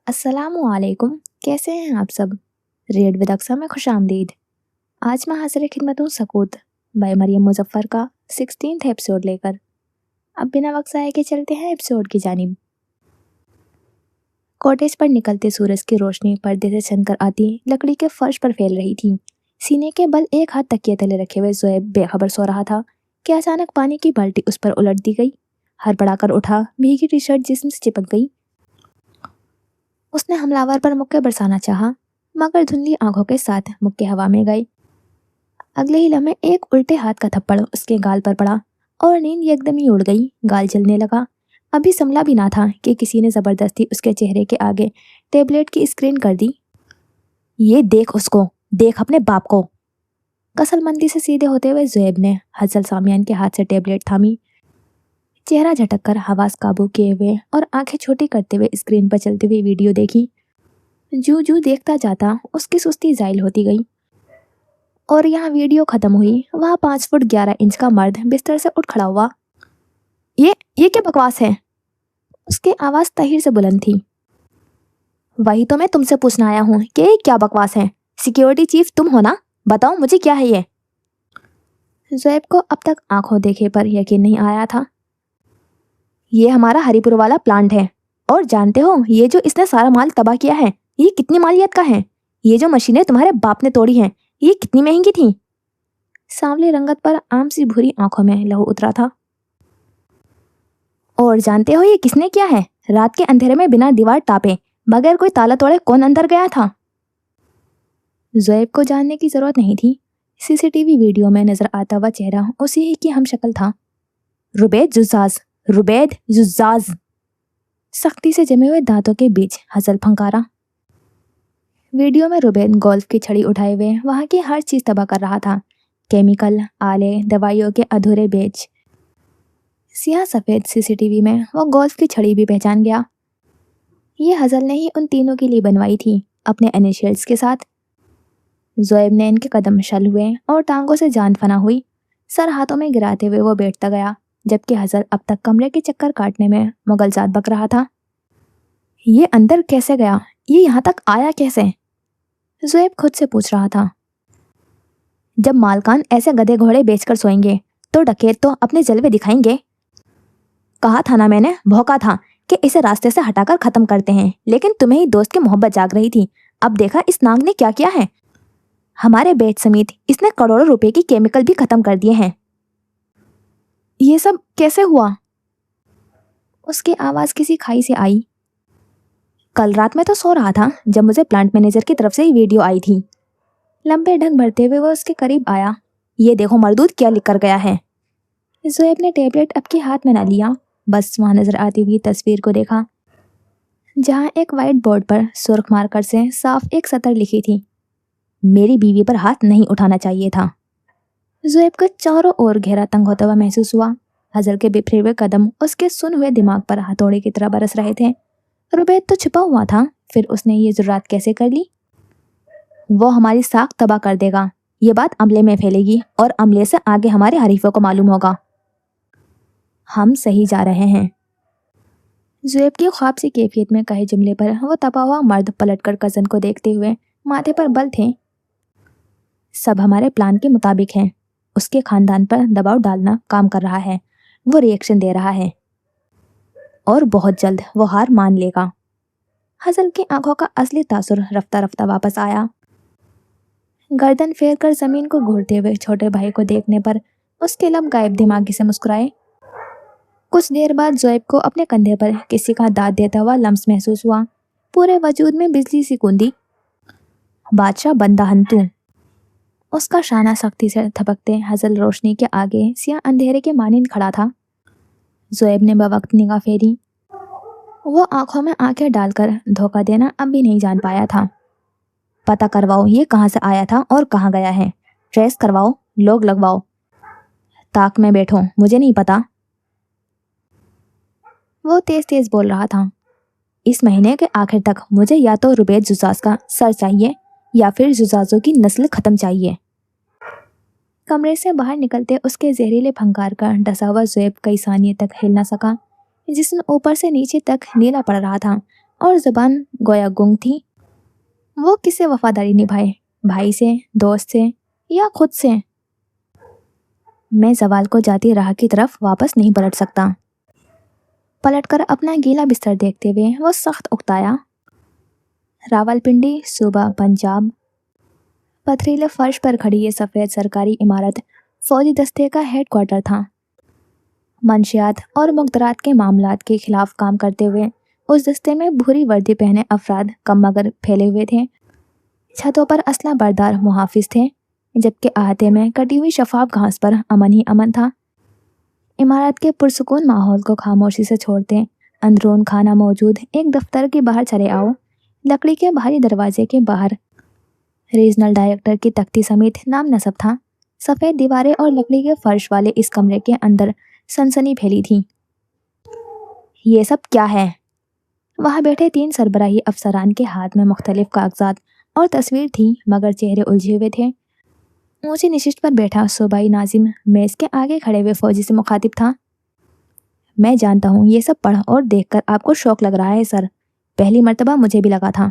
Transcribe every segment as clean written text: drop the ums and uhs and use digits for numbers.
अस्सलाम वालेकुम। कैसे हैं आप सब? रेड विद अक्सा में खुश आमदीद। आज मैं हाजिर खिदमत हूँ सकूत बाय मरियम मुजफ्फर का 16th एपिसोड लेकर। अब बिना वक्त ज़ाये के चलते हैं एपिसोड की जानिब। कॉटेज पर निकलते सूरज की रोशनी पर्दे से छनकर आती लकड़ी के फर्श पर फैल रही थी। सीने के बल एक हाथ तकिए तले रखे हुए ज़ोएब बेखबर सो रहा था कि अचानक पानी की बाल्टी उस पर उलट दी गई। हड़बड़ाकर उठा, भीगी टी शर्ट जिस्म से चिपक गई। उसने हमलावर पर मुक्के बरसाना चाहा, मगर धुंधली आंखों के साथ मुक्के हवा में गए। अगले ही लम्हे एक उल्टे हाथ का थप्पड़ उसके गाल पर पड़ा और नींद एकदम ही उड़ गई। गाल जलने लगा। अभी संभला भी ना था कि किसी ने जबरदस्ती उसके चेहरे के आगे टेबलेट की स्क्रीन कर दी। ये देख उसको, देख अपने बाप को। कसलमंदी से सीधे होते हुए ज़ुएब ने हसल सामियान के हाथ से टेबलेट थामी, चेहरा झटक कर हवास काबू किए हुए और आंखें छोटी करते हुए स्क्रीन पर चलती हुई वीडियो देखी। जू जू देखता जाता उसकी सुस्ती जाहिल होती गई और यहाँ वीडियो खत्म हुई, वहाँ 5 फुट 11 इंच का मर्द बिस्तर से उठ खड़ा हुआ। ये क्या बकवास है? उसकी आवाज़ तहीर से बुलंद थी। वही तो मैं तुमसे पूछना आया हूँ कि ये क्या बकवास है। सिक्योरिटी चीफ तुम हो ना? बताओ मुझे क्या है ये? ज़ुएब को अब तक आंखों देखे पर यकीन नहीं आया था। ये हमारा हरिपुर वाला प्लांट है और जानते हो ये जो इसने सारा माल तबाह किया है ये कितनी मालियत का है? ये जो मशीनें तुम्हारे बाप ने तोड़ी हैं ये कितनी महंगी थी? सांवली रंगत पर आम सी भूरी आंखों में लहू उतरा था। और जानते हो ये किसने किया है? रात के अंधेरे में बिना दीवार टापे बगैर कोई ताला तोड़े कौन अंदर गया था? ज़ुएब को जानने की जरूरत नहीं थी। सीसीटीवी वीडियो में नजर आता हुआ चेहरा उसी ही की हमशक्ल था। रुबैद जुज्जाज। सख्ती से जमे हुए दांतों के बीच हसल फंकारा। वीडियो में रुबैद गोल्फ की छड़ी उठाए हुए वहां की हर चीज तबाह कर रहा था। केमिकल, आले, दवाइयों के अधूरे बेच। सियाह सफेद सीसीटीवी में वो गोल्फ की छड़ी भी पहचान गया। ये हजल ने ही उन तीनों के लिए बनवाई थी, अपने इनिशियल्स के साथ। ज़ुएब ने इनके कदम शल हुए और टांगों से जान फना हुई। सर हाथों में गिराते हुए वो बैठता गया, जबकि हजल अब तक कमरे के चक्कर काटने में मुगलजात बक रहा था। ये अंदर कैसे गया? ये यहाँ तक आया कैसे? ज़ुएब खुद से पूछ रहा था। जब मालकान ऐसे गधे घोड़े बेचकर सोएंगे तो डकैत तो अपने जलवे दिखाएंगे। कहा था ना मैंने, भौंका था कि इसे रास्ते से हटाकर खत्म करते हैं, लेकिन तुम्हें ही दोस्त की मोहब्बत जाग रही थी। अब देखा इस नाग ने क्या किया है। हमारे बेच समेत इसने करोड़ों रुपए की केमिकल भी खत्म कर दिए हैं। ये सब कैसे हुआ? उसकी आवाज किसी खाई से आई। कल रात में तो सो रहा था जब मुझे प्लांट मैनेजर की तरफ से ही वीडियो आई थी। लंबे ढंग भरते हुए वो उसके करीब आया। ये देखो मरदूद क्या लिख कर गया है। ज़ुएब ने टेबलेट अब के हाथ में न लिया, बस वहां नजर आती हुई तस्वीर को देखा, जहां एक व्हाइट बोर्ड पर सुर्ख मार्कर से साफ एक सतर लिखी थी। मेरी बीवी पर हाथ नहीं उठाना चाहिए था। ज़ुएब को चारों ओर घेरा तंग होता हुआ महसूस हुआ। हजल के बिखरे हुए कदम उसके सुन हुए दिमाग पर हथौड़े की तरह बरस रहे थे। रुबैद तो छुपा हुआ था, फिर उसने ये जुर्रात कैसे कर ली? वो हमारी साख तबाह कर देगा। ये बात अमले में फैलेगी और अमले से आगे हमारे हरीफों को मालूम होगा। हम सही जा रहे हैं। ज़ुएब की ख्वाब सी कैफियत में कहे जुमले पर वो तपा हुआ मर्द पलटकर कजन को देखते हुए माथे पर बल थे। सब हमारे प्लान के मुताबिक है। उसके खानदान पर दबाव डालना काम कर रहा है। वो रिएक्शन दे रहा है और बहुत जल्द वो हार मान लेगा। हसन की आंखों का असली तासुर रफ्ता रफ्ता वापस आया। गर्दन फेर कर जमीन को घूरते हुए छोटे भाई को देखने पर उसके लब गायब दिमागी से मुस्कुराए। कुछ देर बाद ज़ुएब को अपने कंधे पर किसी का दाद देता हुआ लम्स महसूस हुआ। पूरे वजूद में बिजली सी कूंदी। बादशाह बंदा हंतू। उसका शाना सख्ती से थपकते हजल रोशनी के आगे सिया अंधेरे के मानिंद खड़ा था। ज़ुएब ने बवक्त निगाह फेरी। वो आंखों में आंखें डालकर धोखा देना अब भी नहीं जान पाया था। पता करवाओ ये कहाँ से आया था और कहाँ गया है। ट्रेस करवाओ, लोग लगवाओ। ताक में बैठो, मुझे नहीं पता। वो तेज तेज बोल रहा था। इस महीने के आखिर तक मुझे या तो रुबैद जुजाज का सर चाहिए या फिर जुजाजों की नस्ल खत्म चाहिए। कमरे से बाहर निकलते उसके जहरीले फंकार का डसा हुआ ज़ुएब कई सानिये तक हिल न सका। जिस्म ऊपर से नीचे तक नीला पड़ रहा था। اور زبان گویا گنگ تھی۔ وہ کس سے وفاداری نبھائے، بھائی سے، دوست سے یا خود سے؟ میں زوال کو جاتی راہ کی طرف واپس نہیں پلٹ سکتا۔ پلٹ کر اپنا گیلا بستر دیکھتے ہوئے وہ سخت اکتایا۔ راولپنڈی، صوبہ پنجاب۔ پتھریلے فرش پر کھڑی یہ سفید سرکاری عمارت فوجی دستے کا ہیڈ کوارٹر تھا۔ منشیات اور مخدرات کے معاملات کے خلاف کام کرتے ہوئے اس دستے میں بھوری وردی پہنے افراد کم مگر پھیلے ہوئے تھے۔ چھتوں پر اسلحہ بردار محافظ تھے، جبکہ احاطے میں کٹی ہوئی شفاف گھاس پر امن ہی امن تھا۔ عمارت کے پرسکون ماحول کو خاموشی سے چھوڑتے اندرون خانہ موجود ایک دفتر کے باہر چلے آؤ۔ لکڑی کے بھاری دروازے کے باہر ریجنل ڈائریکٹر کی تختی سمیت نام نصب تھا۔ سفید دیواریں اور لکڑی کے فرش والے اس کمرے کے اندر سنسنی پھیلی تھی۔ یہ سب کیا ہے؟ وہاں بیٹھے 3 سربراہی افسران کے ہاتھ میں مختلف کاغذات اور تصویر تھی، مگر چہرے الجھے ہوئے تھے۔ اونچی نشست پر بیٹھا صوبائی ناظم میز کے آگے کھڑے ہوئے فوجی سے مخاطب تھا۔ میں جانتا ہوں یہ سب پڑھ اور دیکھ کر آپ کو شوق لگ رہا ہے سر، پہلی مرتبہ مجھے بھی لگا تھا۔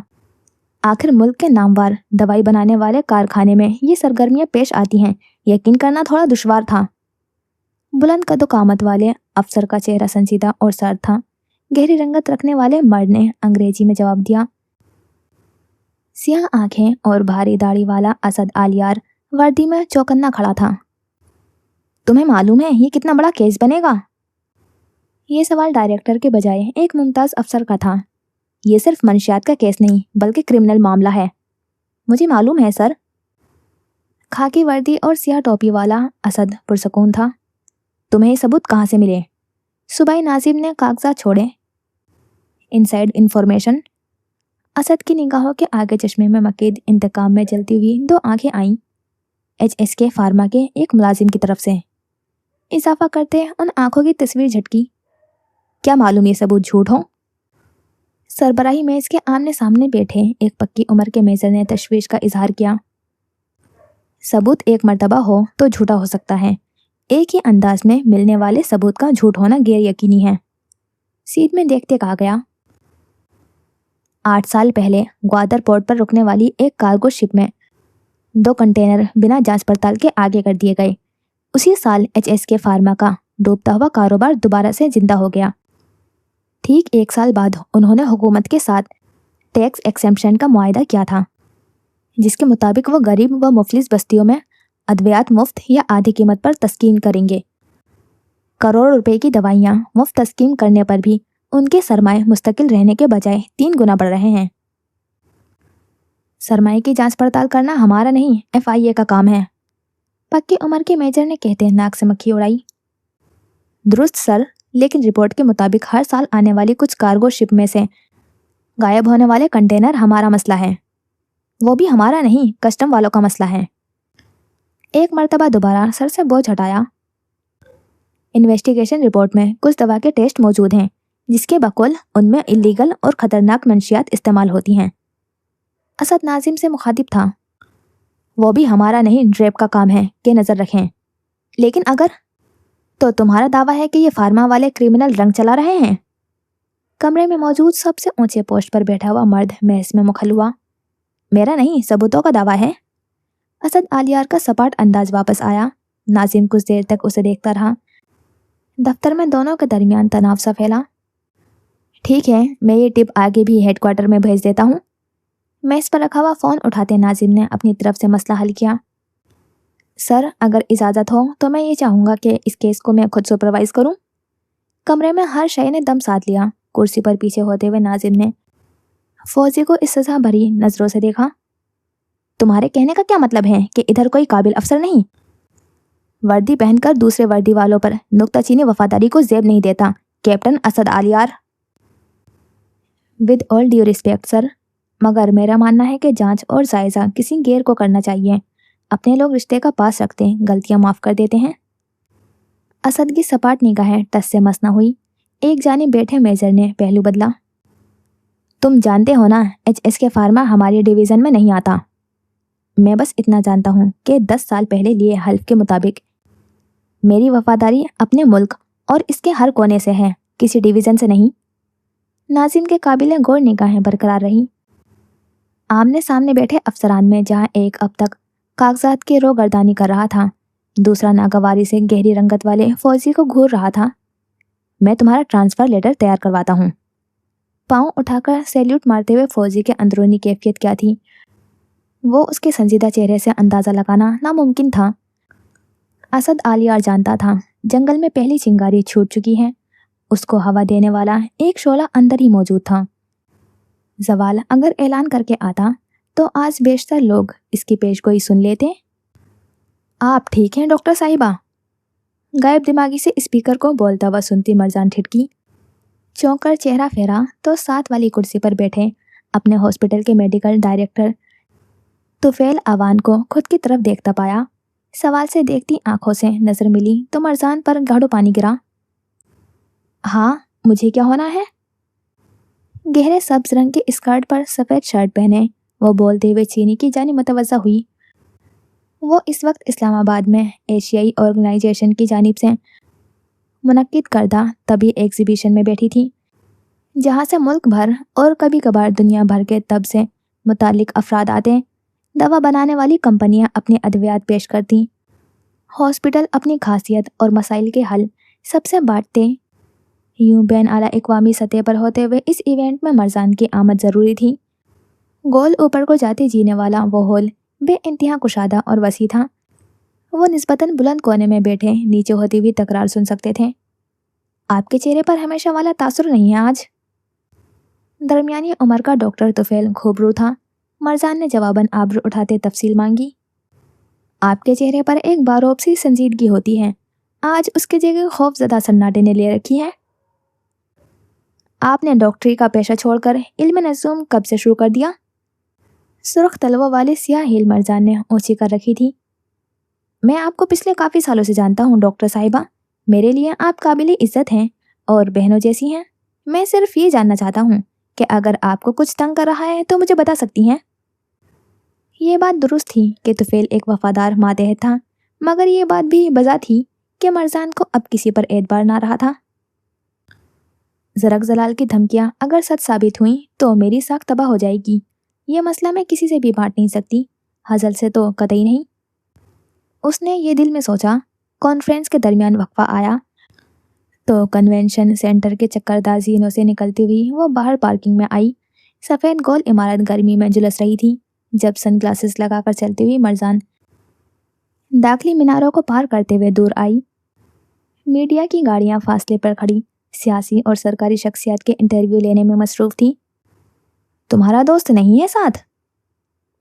آخر ملک کے نامور دوائی بنانے والے کارخانے میں یہ سرگرمیاں پیش آتی ہیں، یقین کرنا تھوڑا دشوار تھا۔ بلند قد و قامت والے افسر کا چہرہ سنجیدہ اور سرد تھا۔ گہری رنگت رکھنے والے مرد نے انگریزی میں جواب دیا۔ سیاہ آنکھیں اور بھاری داڑھی والا اسد آلیار وردی میں چوکنا کھڑا تھا۔ تمہیں معلوم ہے یہ کتنا بڑا کیس بنے گا؟ یہ سوال ڈائریکٹر کے بجائے ایک ممتاز افسر کا تھا۔ یہ صرف منشیات کا کیس نہیں بلکہ کرمنل معاملہ ہے۔ مجھے معلوم ہے سر۔ خاکی وردی اور سیاہ ٹوپی والا اسد پرسکون تھا۔ تمہیں یہ ثبوت کہاں سے ملے؟ صوبائی ناظم نے کاغذات چھوڑے۔ Inside information. اسد کی نگاہوں کے آگے چشمے میں مکید انتقام میں جلتی ہوئی 2 آنکھیں آئیں۔ HSK فارما کے ایک ملازم کی طرف سے۔ اضافہ کرتے ان آنکھوں کی تصویر جھٹکی۔ کیا معلوم یہ ثبوت جھوٹ ہو؟ سربراہی میز کے آمنے سامنے بیٹھے ایک پکی عمر کے میجر نے تشویش کا اظہار کیا۔ ثبوت ایک مرتبہ ہو تو جھوٹا ہو سکتا ہے، ایک ہی انداز میں ملنے والے ثبوت کا جھوٹ ہونا غیر یقینی ہے۔ سیدھ میں دیکھتے کہا گیا۔ 8 سال پہلے گوادر پورٹ پر رکنے والی ایک کارگو شپ میں 2 کنٹینر بنا جانچ پڑتال کے آگے کر دیے گئے۔ اسی سال HSK فارما کا ڈوبتا ہوا کاروبار دوبارہ سے زندہ ہو گیا۔ ٹھیک 1 سال بعد انہوں نے حکومت کے ساتھ ٹیکس ایکسمپشن کا معاہدہ کیا تھا، جس کے مطابق وہ غریب و مفلس بستیوں میں ادویات مفت یا آدھی قیمت پر تسکین کریں گے۔ کروڑ روپے کی دوائیاں مفت تسکین کرنے پر بھی ان کے سرمائے مستقل رہنے کے بجائے 3 گنا بڑھ رہے ہیں۔ سرمائے کی جانچ پڑتال کرنا ہمارا نہیں FIA کا کام ہے، پکی عمر کے میجر نے کہتے ناک سے مکھی اڑائی۔ درست سر، لیکن رپورٹ کے مطابق ہر سال آنے والی کچھ کارگو شپ میں سے غائب ہونے والے کنٹینر ہمارا مسئلہ ہے۔ وہ بھی ہمارا نہیں، کسٹم والوں کا مسئلہ ہے۔ ایک مرتبہ دوبارہ سر سے بوجھ ہٹایا۔ انویسٹیگیشن رپورٹ میں کچھ دوا کے ٹیسٹ موجود ہیں جس کے بقول ان میں اللیگل اور خطرناک منشیات استعمال ہوتی ہیں۔ اسد ناظم سے مخاطب تھا۔ وہ بھی ہمارا نہیں، ڈریپ کا کام ہے کہ نظر رکھیں۔ لیکن اگر تو تمہارا دعویٰ ہے کہ یہ فارما والے کرمنل رنگ چلا رہے ہیں؟ کمرے میں موجود سب سے اونچے پوسٹ پر بیٹھا ہوا مرد محض میں مکھل ہوا۔ میرا نہیں، ثبوتوں کا دعویٰ ہے۔ اسد آلیار کا سپاٹ انداز واپس آیا۔ ناظم کچھ دیر تک اسے دیکھتا رہا۔ دفتر میں دونوں کے درمیان تناؤ سا پھیلا۔ ٹھیک ہے، میں یہ ٹپ آگے بھی ہیڈ کوارٹر میں بھیج دیتا ہوں۔ میز پر رکھا ہوا فون اٹھاتے ناظم نے اپنی طرف سے مسئلہ حل کیا۔ سر، اگر اجازت ہو تو میں یہ چاہوں گا کہ اس کیس کو میں خود سپروائز کروں۔ کمرے میں ہر شے نے دم ساتھ لیا۔ کرسی پر پیچھے ہوتے ہوئے ناظم نے فوجی کو اس سزا بھری نظروں سے دیکھا۔ تمہارے کہنے کا کیا مطلب ہے کہ ادھر کوئی قابل افسر نہیں؟ وردی پہن کر دوسرے وردی والوں پر نکتہ چینی وفاداری کو زیب نہیں دیتا، captain Asad Aliyar. With all due respect sir, مگر میرا ماننا ہے کہ جانچ اور جائزہ کسی غیر کو کرنا چاہیے۔ اپنے لوگ رشتے کا پاس رکھتے ہیں، غلطیاں معاف کر دیتے ہیں۔ اسد کی سپاٹ نگاہیں ٹس سے مس نہ ہوئی۔ ایک جانب بیٹھے میجر نے پہلو بدلا۔ تم جانتے ہو نا HSK فارما ہماری ڈویژن میں نہیں آتا۔ میں بس اتنا جانتا ہوں کہ 10 سال پہلے لیے حلف کے مطابق میری وفاداری اپنے ملک اور اس کے ہر کونے سے ہے، کسی ڈویژن سے نہیں۔ नाज़िम के काबिल गौर निगाहें बरकरार रहीं। आमने सामने बैठे अफसरान में जहां एक अब तक कागजात की रोगर्दानी कर रहा था, दूसरा नागवारी से गहरी रंगत वाले फौजी को घूर रहा था। मैं तुम्हारा ट्रांसफ़र लेटर तैयार करवाता हूँ। पाँव उठाकर सैल्यूट मारते हुए फौजी के अंदरूनी कैफियत क्या थी, वो उसके संजीदा चेहरे से अंदाज़ा लगाना नामुमकिन था। असद आलियार जानता था, जंगल में पहली चिंगारी छूट चुकी है। उसको हवा देने वाला एक शोला अंदर ही मौजूद था। जवाल अगर ऐलान करके आता तो आज बेशतर लोग इसकी पेशगोई सुन लेते। आप ठीक हैं डॉक्टर साहिबा? गायब दिमागी से स्पीकर को बोलता हुआ सुनती मरजान ठिठकी। चौंक कर चेहरा फेरा तो साथ वाली कुर्सी पर बैठे अपने हॉस्पिटल के मेडिकल डायरेक्टर तुफैल आवान को खुद की तरफ देखता पाया। सवाल से देखती आंखों से नजर मिली तो मरजान पर गाढ़ो पानी गिरा। हाँ, मुझे क्या होना है? गहरे सब्ज रंग के स्कर्ट पर सफ़ेद शर्ट पहने वो बोलते हुए चीनी की जानी मुतवज्जा हुई। वो इस वक्त इस्लामाबाद में एशियाई ऑर्गेनाइजेशन की जानिब से मुनक्किद करदा तभी एग्जीबिशन में बैठी थी, जहाँ से मुल्क भर और कभी कभार दुनिया भर के तब से मुतालिक अफराद आते। दवा बनाने वाली कंपनियां अपनी अद्वियात पेश करती, हॉस्पिटल अपनी खासियत और मसाइल के हल सबसे बांटते। यूं बैन आला इकवामी सतह पर होते हुए इस इवेंट में मरजान की आमद ज़रूरी थी। गोल ऊपर को जाते जीने वाला वो हॉल बेइंतहा कुशादा और वसी था। वो निस्बतन बुलंद कोने में बैठे नीचे होती हुई तकरार सुन सकते थे। आपके चेहरे पर हमेशा वाला तासुर नहीं है आज। दरमियानी उम्र का डॉक्टर तुफैल खूबरू था। मरजान ने जवाबन आबरू उठाते तफसील मांगी। आपके चेहरे पर एक बारोब सी संजीदगी होती है, आज उसके जगह खौफजदा सन्नाटे ने ले रखी है। आपने डॉक्टरी का पेशा छोड़कर इल्म नज़ूम कब से शुरू कर दिया? सुर्ख तलवों वाली सियाह हील मरजान ने ऊंची कर रखी थी। मैं आपको पिछले काफ़ी सालों से जानता हूँ डॉक्टर साहिबा। मेरे लिए आप काबिल इज्जत हैं और बहनों जैसी हैं। मैं सिर्फ ये जानना चाहता हूँ कि अगर आपको कुछ तंग कर रहा है तो मुझे बता सकती हैं। ये बात दुरुस्त थी कि तुफैल एक वफादार मातहत था, मगर ये बात भी बजा थी कि मरजान को अब किसी पर एतबार ना रहा था। ज़रक जलाल की धमकियाँ अगर सच साबित हुई तो मेरी साख तबाह हो जाएगी। ये मसला मैं किसी से भी बांट नहीं सकती, हजल से तो कतई नहीं। उसने ये दिल में सोचा। कॉन्फ्रेंस के दरमियान वक्फा आया तो कन्वेंशन सेंटर के चक्करदार जीनों से निकलती हुई वो बाहर पार्किंग में आई। सफ़ेद गोल इमारत गर्मी में झुलस रही थी। जब सन ग्लासेस लगाकर चलती हुई मरजान दाखिली मीनारों को पार करते हुए दूर आई। मीडिया की गाड़ियां फासले पर खड़ी सियासी और सरकारी शख्सियत के इंटरव्यू लेने में मसरूफ़ थी। तुम्हारा दोस्त नहीं है साथ?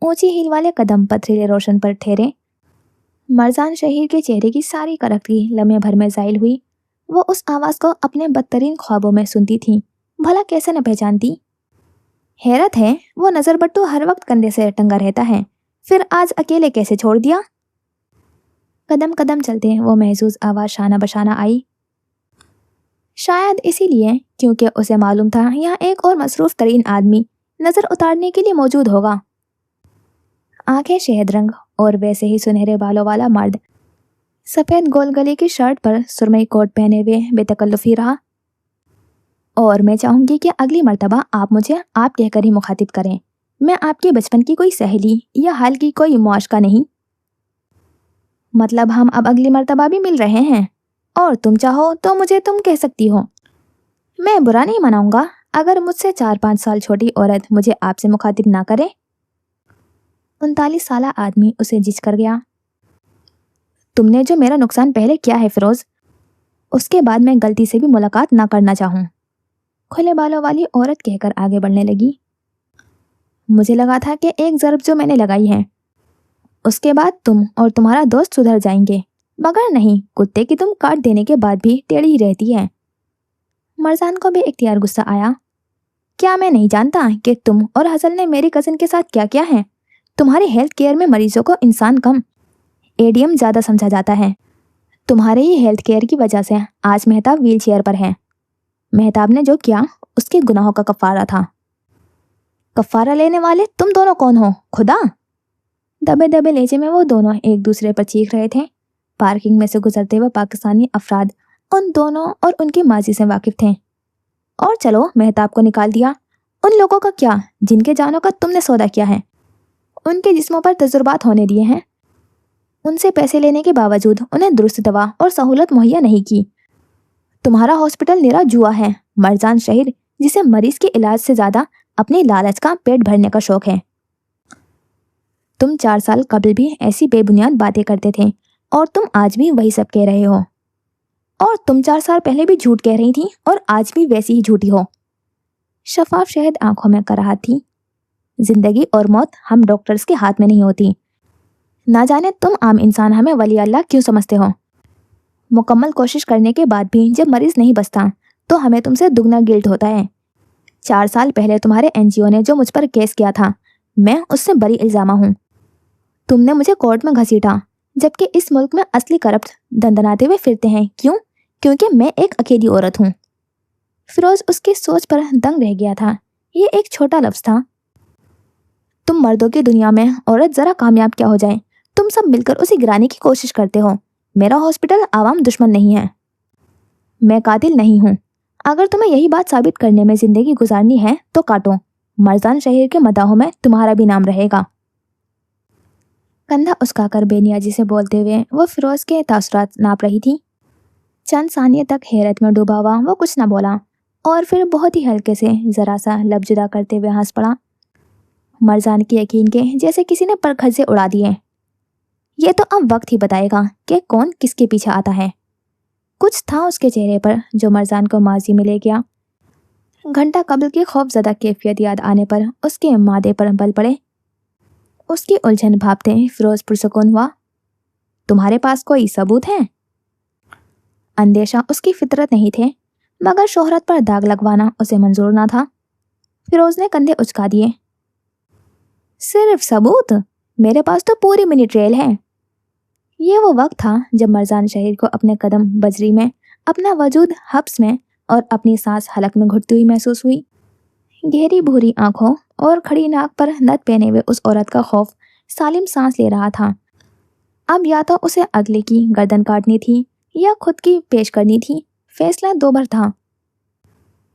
ऊंची हील वाले कदम पथरीले रोशन पर ठहरे। मरजान शहीर के चेहरे की सारी करख्ती लम्हे भर में ज़ाइल हुई। वो उस आवाज़ को अपने बदतरीन ख्वाबों में सुनती थी, भला कैसे न पहचानती। हैरत है, वो नज़र बट्टू हर वक्त कंधे से टंगा रहता है, फिर आज अकेले कैसे छोड़ दिया? कदम कदम चलते वो महजूज आवाज़ शाना बशाना आई। शायद इसीलिए क्योंकि उसे मालूम था यहाँ एक और मसरूफ़ तरीन आदमी नज़र उतारने के लिए मौजूद होगा। आंखें शहद रंग और वैसे ही सुनहरे बालों वाला मर्द सफ़ेद गोल गले की शर्ट पर सुरमई कोट पहने हुए बेतकल्लुफ़ी रहा। और मैं चाहूँगी कि अगली मर्तबा आप मुझे आप कहकर ही मुखातिब करें। मैं आपके बचपन की कोई सहेली या हाल की कोई मुआशका नहीं। मतलब हम अब अगली मर्तबा भी मिल रहे हैं और तुम चाहो तो मुझे तुम कह सकती हो। मैं बुरा नहीं मनाऊंगा अगर मुझसे 4-5 साल छोटी औरत मुझे आपसे मुखातिब ना करे। 39 साला आदमी उसे झिझक कर गया। तुमने जो मेरा नुकसान पहले किया है फिरोज़, उसके बाद मैं गलती से भी मुलाकात ना करना चाहूँ। खुले बालों वाली औरत कहकर आगे बढ़ने लगी। मुझे लगा था कि एक ज़रब जो मैंने लगाई है उसके बाद तुम और तुम्हारा दोस्त सुधर जाएंगे, मगर नहीं, कुत्ते की तुम काट देने के बाद भी टेढ़ी ही रहती है। मरजान को भी इख्तियार गुस्सा आया। क्या मैं नहीं जानता कि तुम और हसन ने मेरी कज़न के साथ क्या किया है? तुम्हारे हेल्थ केयर में मरीजों को इंसान कम, एडीएम ज़्यादा समझा जाता है। तुम्हारे ही हेल्थ केयर की वजह से आज मेहताब व्हील चेयर पर है। मेहताब ने जो किया उसके गुनाहों का कफ़ारा था। कफ़ारा लेने वाले तुम दोनों कौन हो खुदा? दबे दबे लहजे में वो दोनों एक दूसरे पर चीख रहे थे। पार्किंग में से गुजरते हुए पाकिस्तानी अफराद उन दोनों और उनकी माजी से वाकिफ थे। और चलो मेहताब को निकाल दिया। उन लोगों का क्या जिनके जानों का तुमने सौदा किया है, उनके जिस्मों पर तजुर्बात होने दिए हैं, उनसे पैसे लेने के बावजूद उन्हें दुरुस्त दवा और सहूलत मुहैया नहीं की। तुम्हारा हॉस्पिटल निरा जुआ है, मरजान शहीद, जिसे मरीज के इलाज से ज्यादा अपनी लालच का पेट भरने का शौक है। तुम 4 साल कबल भी ऐसी बेबुनियाद बातें करते थे और तुम आज भी वही सब कह रहे हो। और तुम 4 साल पहले भी झूठ कह रही थी और आज भी वैसी ही झूठी हो। शफाफ शहद आंखों में कराहत थी। जिंदगी और मौत हम डॉक्टर्स के हाथ में नहीं होती। ना जाने तुम आम इंसान हमें वली अल्लाह क्यों समझते हो। मुकम्मल कोशिश करने के बाद भी जब मरीज नहीं बचता तो हमें तुमसे दुगना गिल्ट होता है। 4 साल पहले तुम्हारे एनजीओ ने जो मुझ पर केस किया था, मैं उससे बड़ी इल्जामा हूँ। तुमने मुझे कोर्ट में घसीटा, जबकि इस मुल्क में असली करप्ट दंदनाते हुए फिरते हैं। क्यों? क्योंकि मैं एक अकेली औरत हूँ। फिरोज उसकी सोच पर दंग रह गया था। ये एक छोटा लफ्ज था। तुम मर्दों की दुनिया में औरत जरा कामयाब क्या हो जाए, तुम सब मिलकर उसे गिराने की कोशिश करते हो। मेरा हॉस्पिटल आवाम दुश्मन नहीं है, मैं कातिल नहीं हूँ। अगर तुम्हें यही बात साबित करने में जिंदगी गुजारनी है तो काटो। मरजान शहीर के मदाहों में तुम्हारा भी नाम रहेगा। कंधा उसकाकर बेनियाजी से बोलते हुए वो फिरोज के तासुरात नाप रही थी। चंद सानिये तक हैरत में डूबा हुआ वो कुछ न बोला और फिर बहुत ही हल्के से जरा सा लब जुदा करते हुए हंस पड़ा। मरजान के यकीन के जैसे किसी ने परखट से उड़ा दिए। ये तो अब वक्त ही बताएगा कि कौन किसके पीछे आता है। कुछ था उसके चेहरे पर जो मरजान को माजी में ले गया। घंटा कबल की खौफजदा कैफियत याद आने पर उसके मादे पर बल पड़े। उसकी उलझन भापते फिरोज पुरसुकून हुआ। तुम्हारे पास कोई सबूत है? अंदेशा उसकी फितरत नहीं थे, मगर शोहरत पर दाग लगवाना उसे मंजूर ना था। फिरोज ने कंधे उचका दिए। सिर्फ सबूत? मेरे पास तो पूरी मिनी ट्रेल है। ये वो वक्त था जब मरजान शहीर को अपने कदम बजरी में, अपना वजूद हब्स में और अपनी सांस हलक में घुटती हुई महसूस हुई। गहरी भूरी आंखों और खड़ी नाक पर नथ पहने हुए उस औरत का खौफ सालिम सांस ले रहा था। अब या तो उसे अगले की गर्दन काटनी थी या खुद की पेश करनी थी। फैसला दो बार था।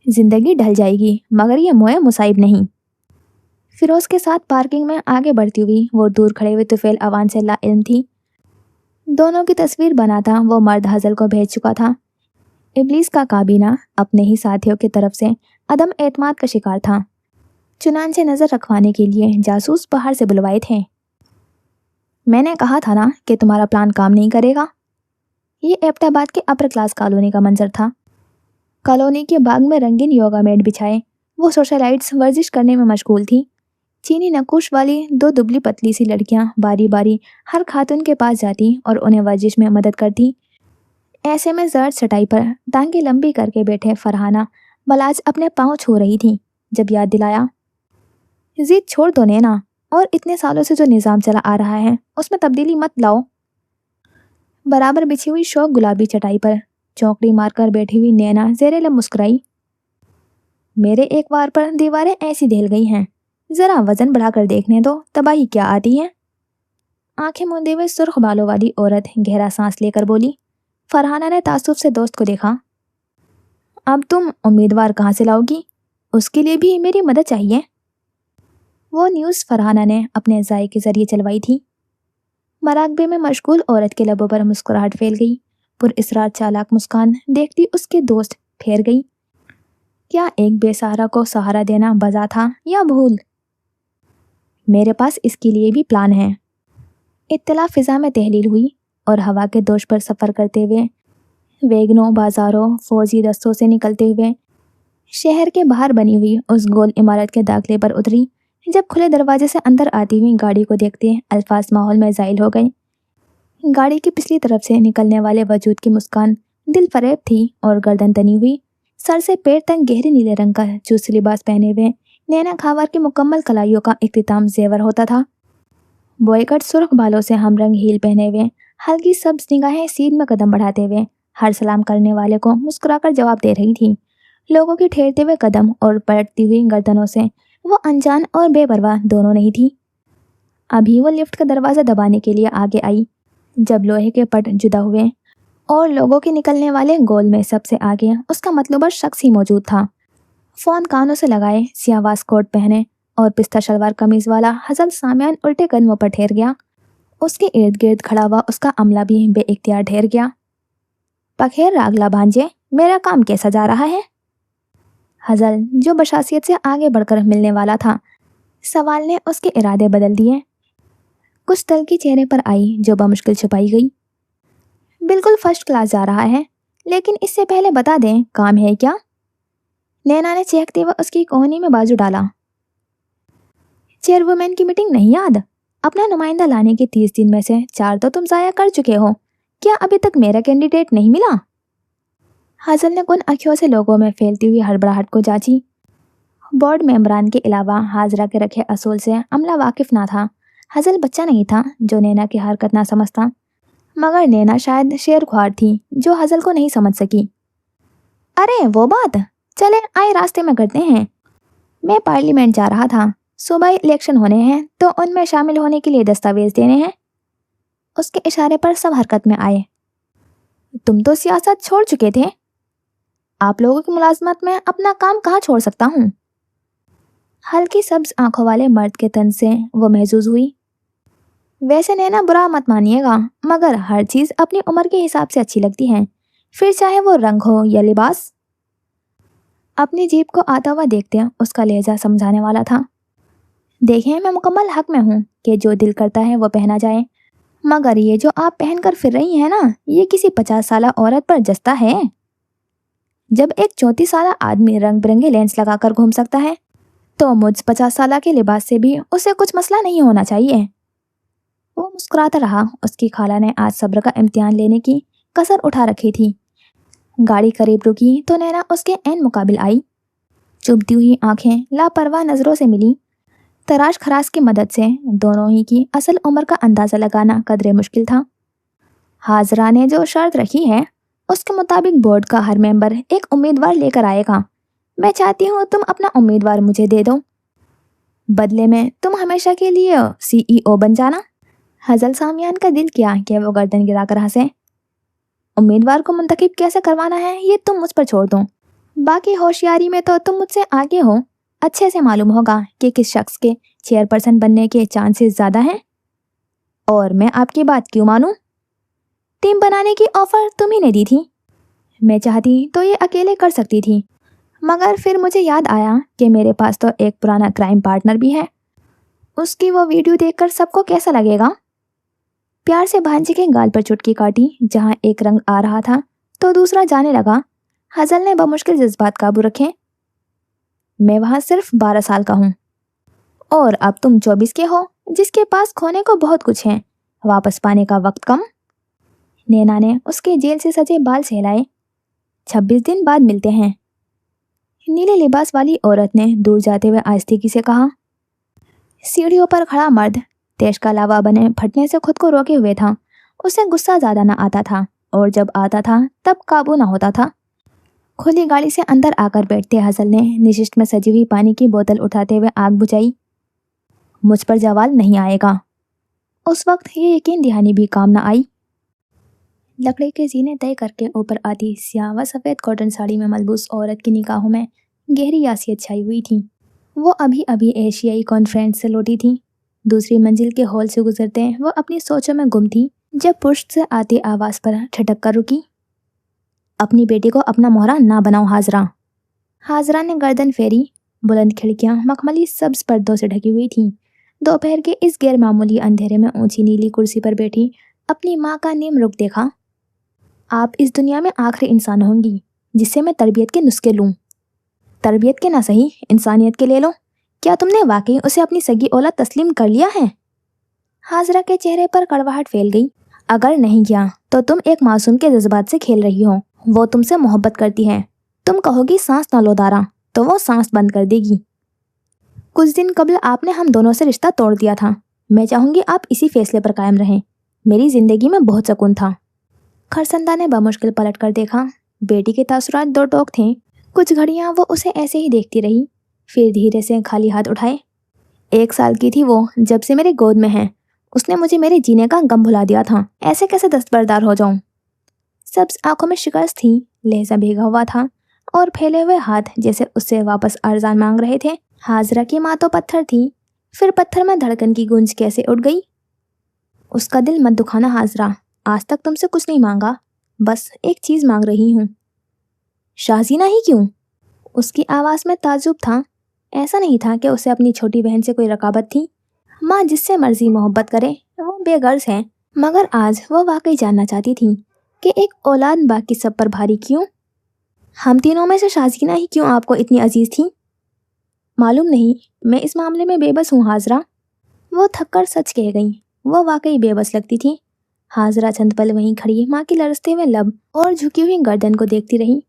जिंदगी ढल जाएगी मगर ये मोए मुसाइब नहीं। फिरोज के साथ पार्किंग में आगे बढ़ती हुई वो दूर खड़े हुए तुफैल अवान से लाइल्म थी। दोनों की तस्वीर बनाता वो मर्द हजल को भेज चुका था। इब्लीस का काबीना अपने ही साथियों की तरफ से अदम एतमाद का शिकार था। चुनांचे नजर रखवाने के लिए जासूस बाहर से बुलवाए थे। मैंने कहा था ना कि तुम्हारा प्लान काम नहीं करेगा। ये एबटाबाद के अपर क्लास कॉलोनी का मंजर था। कॉलोनी के बाग में रंगीन योगा मैट बिछाए वो सोशलाइट्स वर्जिश करने में मशगूल थी। चीनी नकुश वाली 2 दुबली पतली सी लड़कियां बारी बारी हर खातून के पास जाती और उन्हें वर्जिश में मदद करती। ऐसे में जर्द चटाई पर टांगे लंबी करके बैठे फरहाना मलाज अपने पाँव छू रही थी जब याद दिलाया। जिद छोड़ दो नैना, और इतने सालों से जो निज़ाम चला आ रहा है उसमें तब्दीली मत लाओ। बराबर बिछी हुई शौक गुलाबी चटाई पर चौकड़ी मारकर बैठी हुई नैना ज़ेरे लब मुस्कुराई। मेरे एक वार पर दीवारें ऐसी दहल गई हैं, जरा वजन बढ़ाकर देखने दो, तबाही क्या आती है। आंखें मूंदे हुए सुर्ख बालों वाली औरत गहरा सांस लेकर बोली। फरहाना ने तासुब से दोस्त को देखा। अब तुम उम्मीदवार कहाँ से लाओगी? उसके लिए भी मेरी मदद चाहिए। वो न्यूज़ फरहाना ने अपने ज़ाय के जरिए चलवाई थी। मराकबे में मशगूल औरत के लबों पर मुस्कुराहट फैल गई। पुरइसरार चालाक मुस्कान देखती उसके दोस्त ठहर गई। क्या एक बेसहारा को सहारा देना बजा था या भूल? मेरे पास इसके लिए भी प्लान है। इत्तला फिजा में तहलील हुई और हवा के दोष पर सफ़र करते हुए वैगनों, बाजारों, फौजी दस्तों से निकलते हुए शहर के बाहर बनी हुई उस गोल इमारत के दाखिले पर उतरी। जब खुले दरवाजे से अंदर आती हुई गाड़ी को देखते अल्फाज माहौल में ज़ाइल हो गए। गाड़ी की पिछली तरफ से निकलने वाले वजूद की मुस्कान दिल फरेब थी और गर्दन तनी हुई। सर से पैर तक गहरे नीले रंग का चुस्त लिबास पहने हुए नैना खावर की मुकम्मल कलाइयों का इख्तिताम जेवर होता था। बॉयकट सुर्ख बालों से हमरंग हील पहने हुए हल्की सब्ज निगाहें सीध में कदम बढ़ाते हुए हर सलाम करने वाले को मुस्कुराकर जवाब दे रही थी। लोगों के ठहरते हुए कदम और पलटती हुई गर्दनों से वो अनजान और बेपरवाह दोनों नहीं थी। अभी वो लिफ्ट का दरवाज़ा दबाने के लिए आगे आई जब लोहे के पट जुदा हुए और लोगों के निकलने वाले गोल में सबसे आगे उसका मतलूबा शख्स ही मौजूद था। फ़ोन कानों से लगाए, सियावास कोट पहने और पिस्ता शलवार कमीज वाला हसल सामियान उल्टे कदमों पर ठहर गया। उसके इर्द गिर्द खड़ा हुआ उसका अमला भी बेइख्तियार ठहर गया। पखेर रागला भांजे, मेरा काम कैसा जा रहा है? हजल, जो बशासियत से आगे बढ़कर मिलने वाला था, सवाल ने उसके इरादे बदल दिए। कुछ तल्खी चेहरे पर आई जो बमुश्किल छुपाई गई। बिल्कुल फर्स्ट क्लास जा रहा है, लेकिन इससे पहले बता दें काम है क्या? नैना ने चहकते हुए उसकी कोहनी में बाजू डाला। चेयरवुमेन की मीटिंग नहीं याद? अपना नुमाइंदा लाने के 30 दिन में से 4 तो तुम जाया कर चुके हो। क्या अभी तक मेरा कैंडिडेट नहीं मिला? हासिल ने कुन आंखों से लोगों में फैलती हुई हड़बड़ाहट को जांची। बोर्ड मेंबरान के अलावा हाजरा के रखे असूल से अमला वाकिफ ना था। हासिल बच्चा नहीं था जो नैना की हरकत ना समझता, मगर नैना शायद शेर ख्वार थी जो हासिल को नहीं समझ सकी। अरे वो बात, चले आए रास्ते में करते हैं। मैं पार्लियामेंट जा रहा था, सुबह इलेक्शन होने हैं तो उनमें शामिल होने के लिए दस्तावेज देने हैं। उसके इशारे पर सब हरकत में आए। तुम तो सियासत छोड़ चुके थे। आप लोगों की मुलाजमत में अपना काम कहाँ छोड़ सकता हूँ? हल्की सब्ज आंखों वाले मर्द के तन से वो महसूस हुई। वैसे नैना बुरा मत मानिएगा, मगर हर चीज़ अपनी उम्र के हिसाब से अच्छी लगती है, फिर चाहे वो रंग हो या लिबास। अपनी जीप को आता हुआ देखते हैं उसका लहजा समझाने वाला था। देखें, मैं मुकम्मल हक में हूँ कि जो दिल करता है वो पहना जाए, मगर ये जो आप पहनकर फिर रही हैं ना, ये किसी 50 साल औरत पर जचता है। जब एक 34 साल आदमी रंग बिरंगे लेंस लगाकर घूम सकता है, तो मुझ 50 साल के लिबास से भी उसे कुछ मसला नहीं होना चाहिए। वो मुस्कुराता रहा। उसकी खाला ने आज सब्र का इम्तिहान लेने की कसर उठा रखी थी। गाड़ी करीब रुकी तो नैना उसके ऐन मुकाबिल आई। चुभती हुई आंखें लापरवाह नजरों से मिली। तराश खराश की मदद से दोनों ही की असल उम्र का अंदाजा लगाना कदरे मुश्किल था। हाजरा ने जो शर्त रखी है उसके मुताबिक बोर्ड का हर मेंबर एक उम्मीदवार लेकर आएगा। मैं चाहती हूँ तुम अपना उम्मीदवार मुझे दे दो, बदले में तुम हमेशा के लिए CEO बन जाना। हजल सामियान का दिल किया कि वो गर्दन गिराकर हंसे। उम्मीदवार को मुंतखब कैसे करवाना है ये तुम मुझ पर छोड़ दो, बाकी होशियारी में तो तुम मुझसे आगे हो। अच्छे से मालूम होगा कि किस शख्स के चेयरपर्सन बनने के चांसेस ज़्यादा हैं, और मैं आपकी बात क्यों मानूं? टीम बनाने की ऑफर तुम ही ने दी थी। मैं चाहती तो ये अकेले कर सकती थी, मगर फिर मुझे याद आया कि मेरे पास तो एक पुराना क्राइम पार्टनर भी है। उसकी वो वीडियो देखकर सबको कैसा लगेगा? प्यार से भांजे के गाल पर चुटकी काटी। जहाँ एक रंग आ रहा था तो दूसरा जाने लगा। हजल ने बमुश्किल जज्बात काबू रखे। मैं वहाँ सिर्फ 12 साल का हूँ, और अब तुम 24 के हो, जिसके पास खोने को बहुत कुछ है, वापस पाने का वक्त कम। नैना ने उसके जेल से सजे बाल सहलाए। 26 दिन बाद मिलते हैं। नीले लिबास वाली औरत ने दूर जाते हुए आस्तीकी से कहा। सीढ़ियों पर खड़ा मर्द तेज का लावा बने फटने से खुद को रोके हुए था। उसे गुस्सा ज़्यादा ना आता था, और जब आता था तब काबू ना होता था। खुली गाड़ी से अंदर आकर बैठते हसल ने निशिष्ट में सजी हुई पानी की बोतल उठाते हुए आग बुझाई। मुझ पर जवाल नहीं आएगा। उस वक्त ये यकीन दहानी भी काम ना आई। लकड़ी के जीने तय करके ऊपर आती स्याह व सफ़ेद कॉटन साड़ी में मलबूस औरत की निगाहों में गहरी यासियत छाई हुई थी। वो अभी अभी एशियाई कॉन्फ्रेंस से लौटी थी। दूसरी मंजिल के हॉल से गुजरते वो अपनी सोचों में गुम थी, जब पुष्ट से आती आवाज़ पर ठटक कर रुकी। अपनी बेटी को अपना मोहरा ना बनाओ हाजरा। हाजरा ने गर्दन फेरी। बुलंद खिड़कियां मखमली सब्ज पर्दों से ढकी हुई थीं। दोपहर के इस गैर मामूली अंधेरे में ऊंची नीली कुर्सी पर बैठी अपनी माँ का नीम रुख देखा। आप इस दुनिया में आखिरी इंसान होंगी जिससे मैं तरबियत के नुस्खे लूँ। तरबियत के ना सही, इंसानियत के ले लो। क्या तुमने वाकई उसे अपनी सगी औलाद तस्लीम कर लिया है? हाजरा के चेहरे पर कड़वाहट फैल गई। अगर नहीं किया तो तुम एक मासूम के जज्बात से खेल रही हो। वो तुमसे मोहब्बत करती है। तुम कहोगी सांस ना लो दारा, तो वो सांस बंद कर देगी। कुछ दिन कबल आपने हम दोनों से रिश्ता तोड़ दिया था। मैं चाहूँगी आप इसी फैसले पर कायम रहें। मेरी जिंदगी में बहुत सुकून था। खरसंदा ने बमुश्किल पलट कर देखा। बेटी के तासुरात दो टोक थे। कुछ घड़ियाँ वो उसे ऐसे ही देखती रही, फिर धीरे से खाली हाथ उठाए। 1 साल की थी वो जब से मेरे गोद में है। उसने मुझे मेरे जीने का गम भुला दिया था। ऐसे कैसे दस्तबरदार हो जाऊं? सब्ज आंखों में शिकस्त थी, लहजा भीगा हुआ था। और फैले हुए हाथ जैसे उससे वापस अरजान मांग रहे थे। हाजरा की माँ तो पत्थर थी, फिर पत्थर में धड़कन की गूंज कैसे उठ गई। उसका दिल मत दुखाना हाजरा, आज तक तुमसे कुछ नहीं मांगा, बस एक चीज मांग रही हूँ। शाहजीना ही क्यों? उसकी आवाज में ताज्जुब था। ऐसा नहीं था कि उसे अपनी छोटी बहन से कोई रकाबत थी। माँ जिससे मर्जी मोहब्बत करे वो बेगर्ज है, मगर आज वो वाकई जानना चाहती थी कि एक औलाद बाकी सब पर भारी क्यों। हम तीनों में से शाहजीना ही क्यों आपको इतनी अजीज थी? मालूम नहीं, मैं इस मामले में बेबस हूँ हाजरा। वो थककर सच कह गई। वो वाकई बेबस लगती थी। हाजरा चंद पल वहीं खड़ी माँ के लरसते हुए लब और झुकी हुई गर्दन को देखती रही।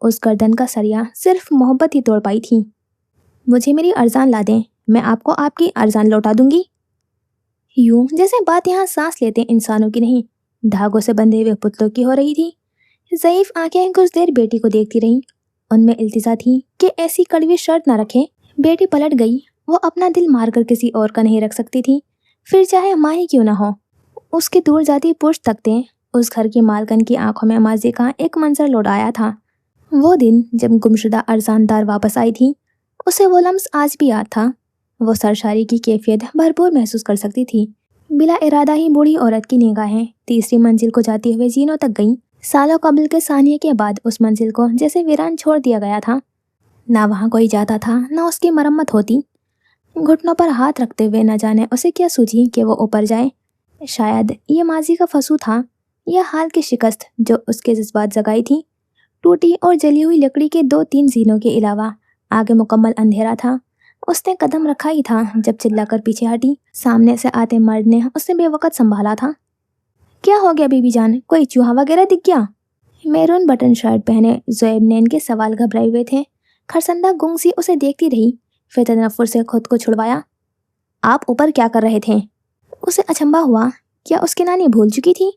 उस गर्दन का सरिया सिर्फ मोहब्बत ही तोड़ पाई थी। मुझे मेरी अरजान ला दें, मैं आपको आपकी अरजान लौटा दूंगी। यूं जैसे बात यहाँ सांस लेते इंसानों की नहीं, धागों से बंधे हुए पुतलों की हो रही थी। ज़ईफ आंखें कुछ देर बेटी को देखती रहीं। उनमें इल्तिजा थी कि ऐसी कड़वी शर्त न रखे। बेटी पलट गई। वो अपना दिल मारकर किसी और का नहीं रख सकती थी, फिर चाहे माँ ही क्यों ना हो। उसके दूर जाती पुरुष तकते उस घर की मालकन की आंखों में माजी का एक मंजर लौट आया था। वो दिन जब गुमशुदा अरजानदार वापस आई थी, उसे वो लम्स आज भी याद था। वो सरशारी की कैफियत भरपूर महसूस कर सकती थी। बिला इरादा ही बूढ़ी औरत की निगाहें तीसरी मंजिल को जाते हुए जीनों तक गईं। सालों कबल के सानिये के बाद उस मंजिल को जैसे वीरान छोड़ दिया गया था। ना वहाँ कोई जाता था, ना उसकी मरम्मत होती। घुटनों पर हाथ रखते हुए न जाने उसे क्या सूझी कि वो ऊपर जाए। शायद ये माजी का फंसू था, या हाल की शिकस्त जो उसके जज्बात जगाई थी। टूटी और जली हुई लकड़ी के 2-3 जीनों के अलावा आगे मुकम्मल अंधेरा था। उसने कदम रखा ही था जब चिल्लाकर पीछे हटी। सामने से आते मर्द ने उसे बेवकत संभाला था। क्या हो गया बीबी जान, कोई चूहा वगैरह दिख गया? मैरून बटन शर्ट पहने ज़ोएब ने इनके सवाल घबराए हुए थे। खरसंदा गुंग सी उसे देखती रही, फिर तनफ्फुर से खुद को छुड़वाया। आप ऊपर क्या कर रहे थे? उसे अचंभा हुआ, क्या उसकी नानी भूल चुकी थी?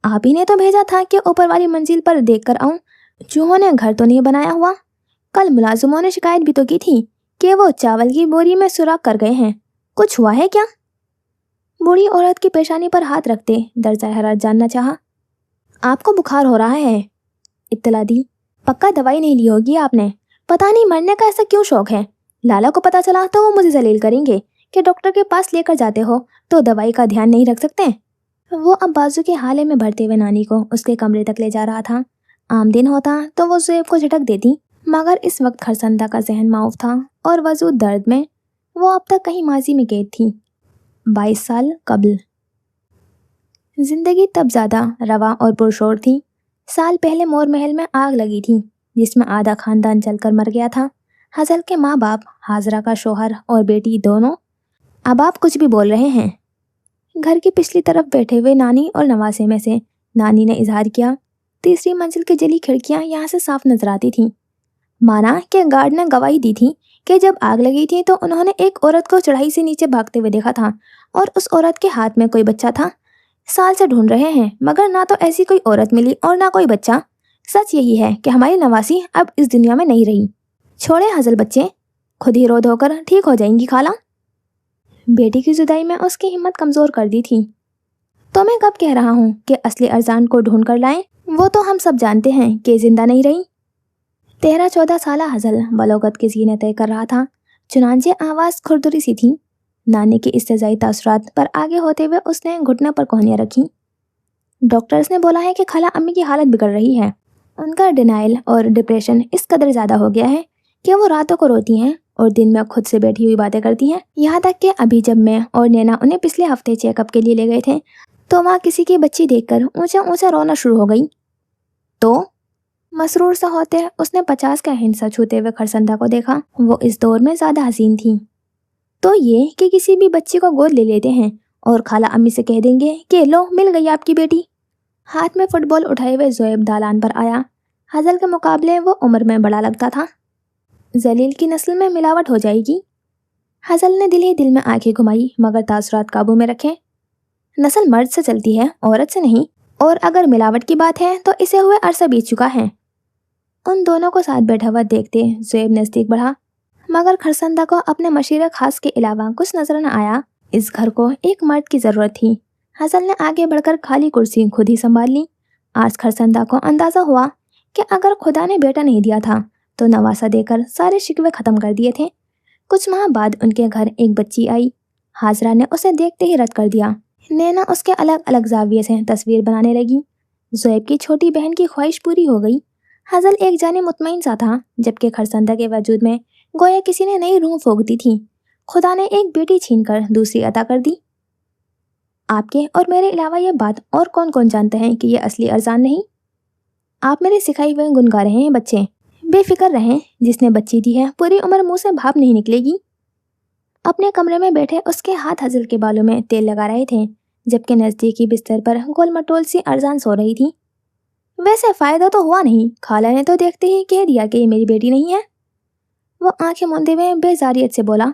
आप ही ने तो भेजा था कि ऊपर वाली मंजिल पर देख कर आऊं। चूहों ने घर तो नहीं बनाया हुआ? कल मुलाजिमों ने शिकायत भी तो की थी कि वो चावल की बोरी में सुराख कर गए हैं। कुछ हुआ है क्या? बूढ़ी औरत की पेशानी पर हाथ रखते दर्जा हरारत जानना चाहा। आपको बुखार हो रहा है, इत्तला दी। पक्का दवाई नहीं ली होगी आपने। पता नहीं मरने का ऐसा क्यों शौक है। लाला को पता चला तो वो मुझे जलील करेंगे कि डॉक्टर के पास लेकर जाते हो तो दवाई का ध्यान नहीं रख सकते। वो अब बाजू के हाले में भरते हुए नानी को उसके कमरे तक ले जा रहा था। आम दिन होता तो वो ज़ुएब को झटक देती, मगर इस वक्त खरसंदा का जहन माऊफ था और वजूद दर्द में। वो अब तक कहीं माजी में कैद थी। 22 साल कबल। जिंदगी तब ज़्यादा रवा और पुरशोर थी। साल पहले मोर महल में आग लगी थी जिसमें आधा खानदान जलकर मर गया था। हजल के माँ बाप, हाजरा का शोहर और बेटी दोनों। अब आप कुछ भी बोल रहे हैं? घर की पिछली तरफ बैठे हुए नानी और नवासे में से नानी ने इजहार किया। तीसरी मंजिल की जली खिड़कियां यहाँ से साफ नजर आती थीं। माना कि गार्ड ने गवाही दी थी कि जब आग लगी थी तो उन्होंने एक औरत को चढ़ाई से नीचे भागते हुए देखा था और उस औरत के हाथ में कोई बच्चा था। साल से ढूंढ रहे हैं मगर ना तो ऐसी कोई औरत मिली और ना कोई बच्चा। सच यही है कि हमारी नवासी अब इस दुनिया में नहीं रही। छोड़े हजल बच्चे, खुद ही रो धोकर ठीक हो जाएंगी खाला। बेटी की जुदाई में उसकी हिम्मत कमजोर कर दी थी। तो मैं कब कह रहा हूँ कि असली अरजान को ढूंढ कर लाएं? वो तो हम सब जानते हैं कि जिंदा नहीं रही। 13-14 साला हजल बलोगत के सीने तय कर रहा था, चुनांचे आवाज़ खुरदुरी सी थी। नानी के इस्तेज़ाई तासुरात पर आगे होते हुए उसने घुटने पर कोहनियाँ रखी। डॉक्टर्स ने बोला है कि खाला अम्मी की हालत बिगड़ रही है। उनका डिनाइल और डिप्रेशन इस कदर ज़्यादा हो गया है कि वो रातों को रोती हैं और दिन में खुद से बैठी हुई बातें करती हैं। यहाँ तक कि अभी जब मैं और नैना उन्हें पिछले हफ्ते चेकअप के लिए ले गए थे तो वहाँ किसी की बच्ची देखकर ऊंचा ऊंचा रोना शुरू हो गई। तो मसरूर सा होते उसने 50 का हिंसा छूते हुए खरसंदा को देखा। वो इस दौर में ज़्यादा हसीन थी। तो ये कि किसी भी बच्ची को गोद ले लेते हैं और खाला अम्मी से कह देंगे कि लो मिल गई आपकी बेटी। हाथ में फुटबॉल उठाए हुए ज़ोएब दालान पर आया। हजल के मुकाबले वो उम्र में बड़ा लगता था। जलील की नस्ल में मिलावट हो जाएगी। हजल ने दिल ही दिल में आंखें घुमाई मगर तासुरात काबू में रखे। नस्ल मर्द से चलती है, औरत से नहीं, और अगर मिलावट की बात है तो इसे हुए अरसा बीत चुका है। उन दोनों को साथ बैठा हुआ देखते ज़ोएब नज़दीक बढ़ा, मगर खरसंदा को अपने मशीरे खास के अलावा कुछ नजर न आया। इस घर को एक मर्द की ज़रूरत थी। हजल ने आगे बढ़कर खाली कुर्सी खुद ही संभाल ली। आज खरसंदा को अंदाज़ा हुआ کہ اگر खुदा ने बेटा नहीं दिया था तो नवासा देकर सारे शिकवे खत्म कर दिए थे। कुछ माह बाद उनके घर एक बच्ची आई। हाजरा ने उसे देखते ही रद्द कर दिया। नैना उसके अलग अलग जाविये से तस्वीर बनाने लगी। ज़ोएब की छोटी बहन की ख्वाहिश पूरी हो गई। हजल एक जाने मुतमईन सा था, जबकि खरसंदा के वजूद में गोया किसी ने नई रूह फूंक थी। खुदा ने एक बेटी छीनकर दूसरी अता कर दी। आपके और मेरे अलावा ये बात और कौन कौन जानते हैं कि ये असली अरजान नहीं। आप मेरे सिखाई हुए गुन गा रहे हैं बच्चे। बेफिक्र रहें, जिसने बच्ची दी है पूरी उम्र मुंह से भाप नहीं निकलेगी। अपने कमरे में बैठे उसके हाथ हजल के बालों में तेल लगा रहे थे, जबकि नज़दीकी बिस्तर पर गोल मटोल सी अरजान सो रही थी। वैसे फ़ायदा तो हुआ नहीं, खाला ने तो देखते ही कह दिया कि ये मेरी बेटी नहीं है। वो आंखें मूंदे हुए बेजारियत से बोला,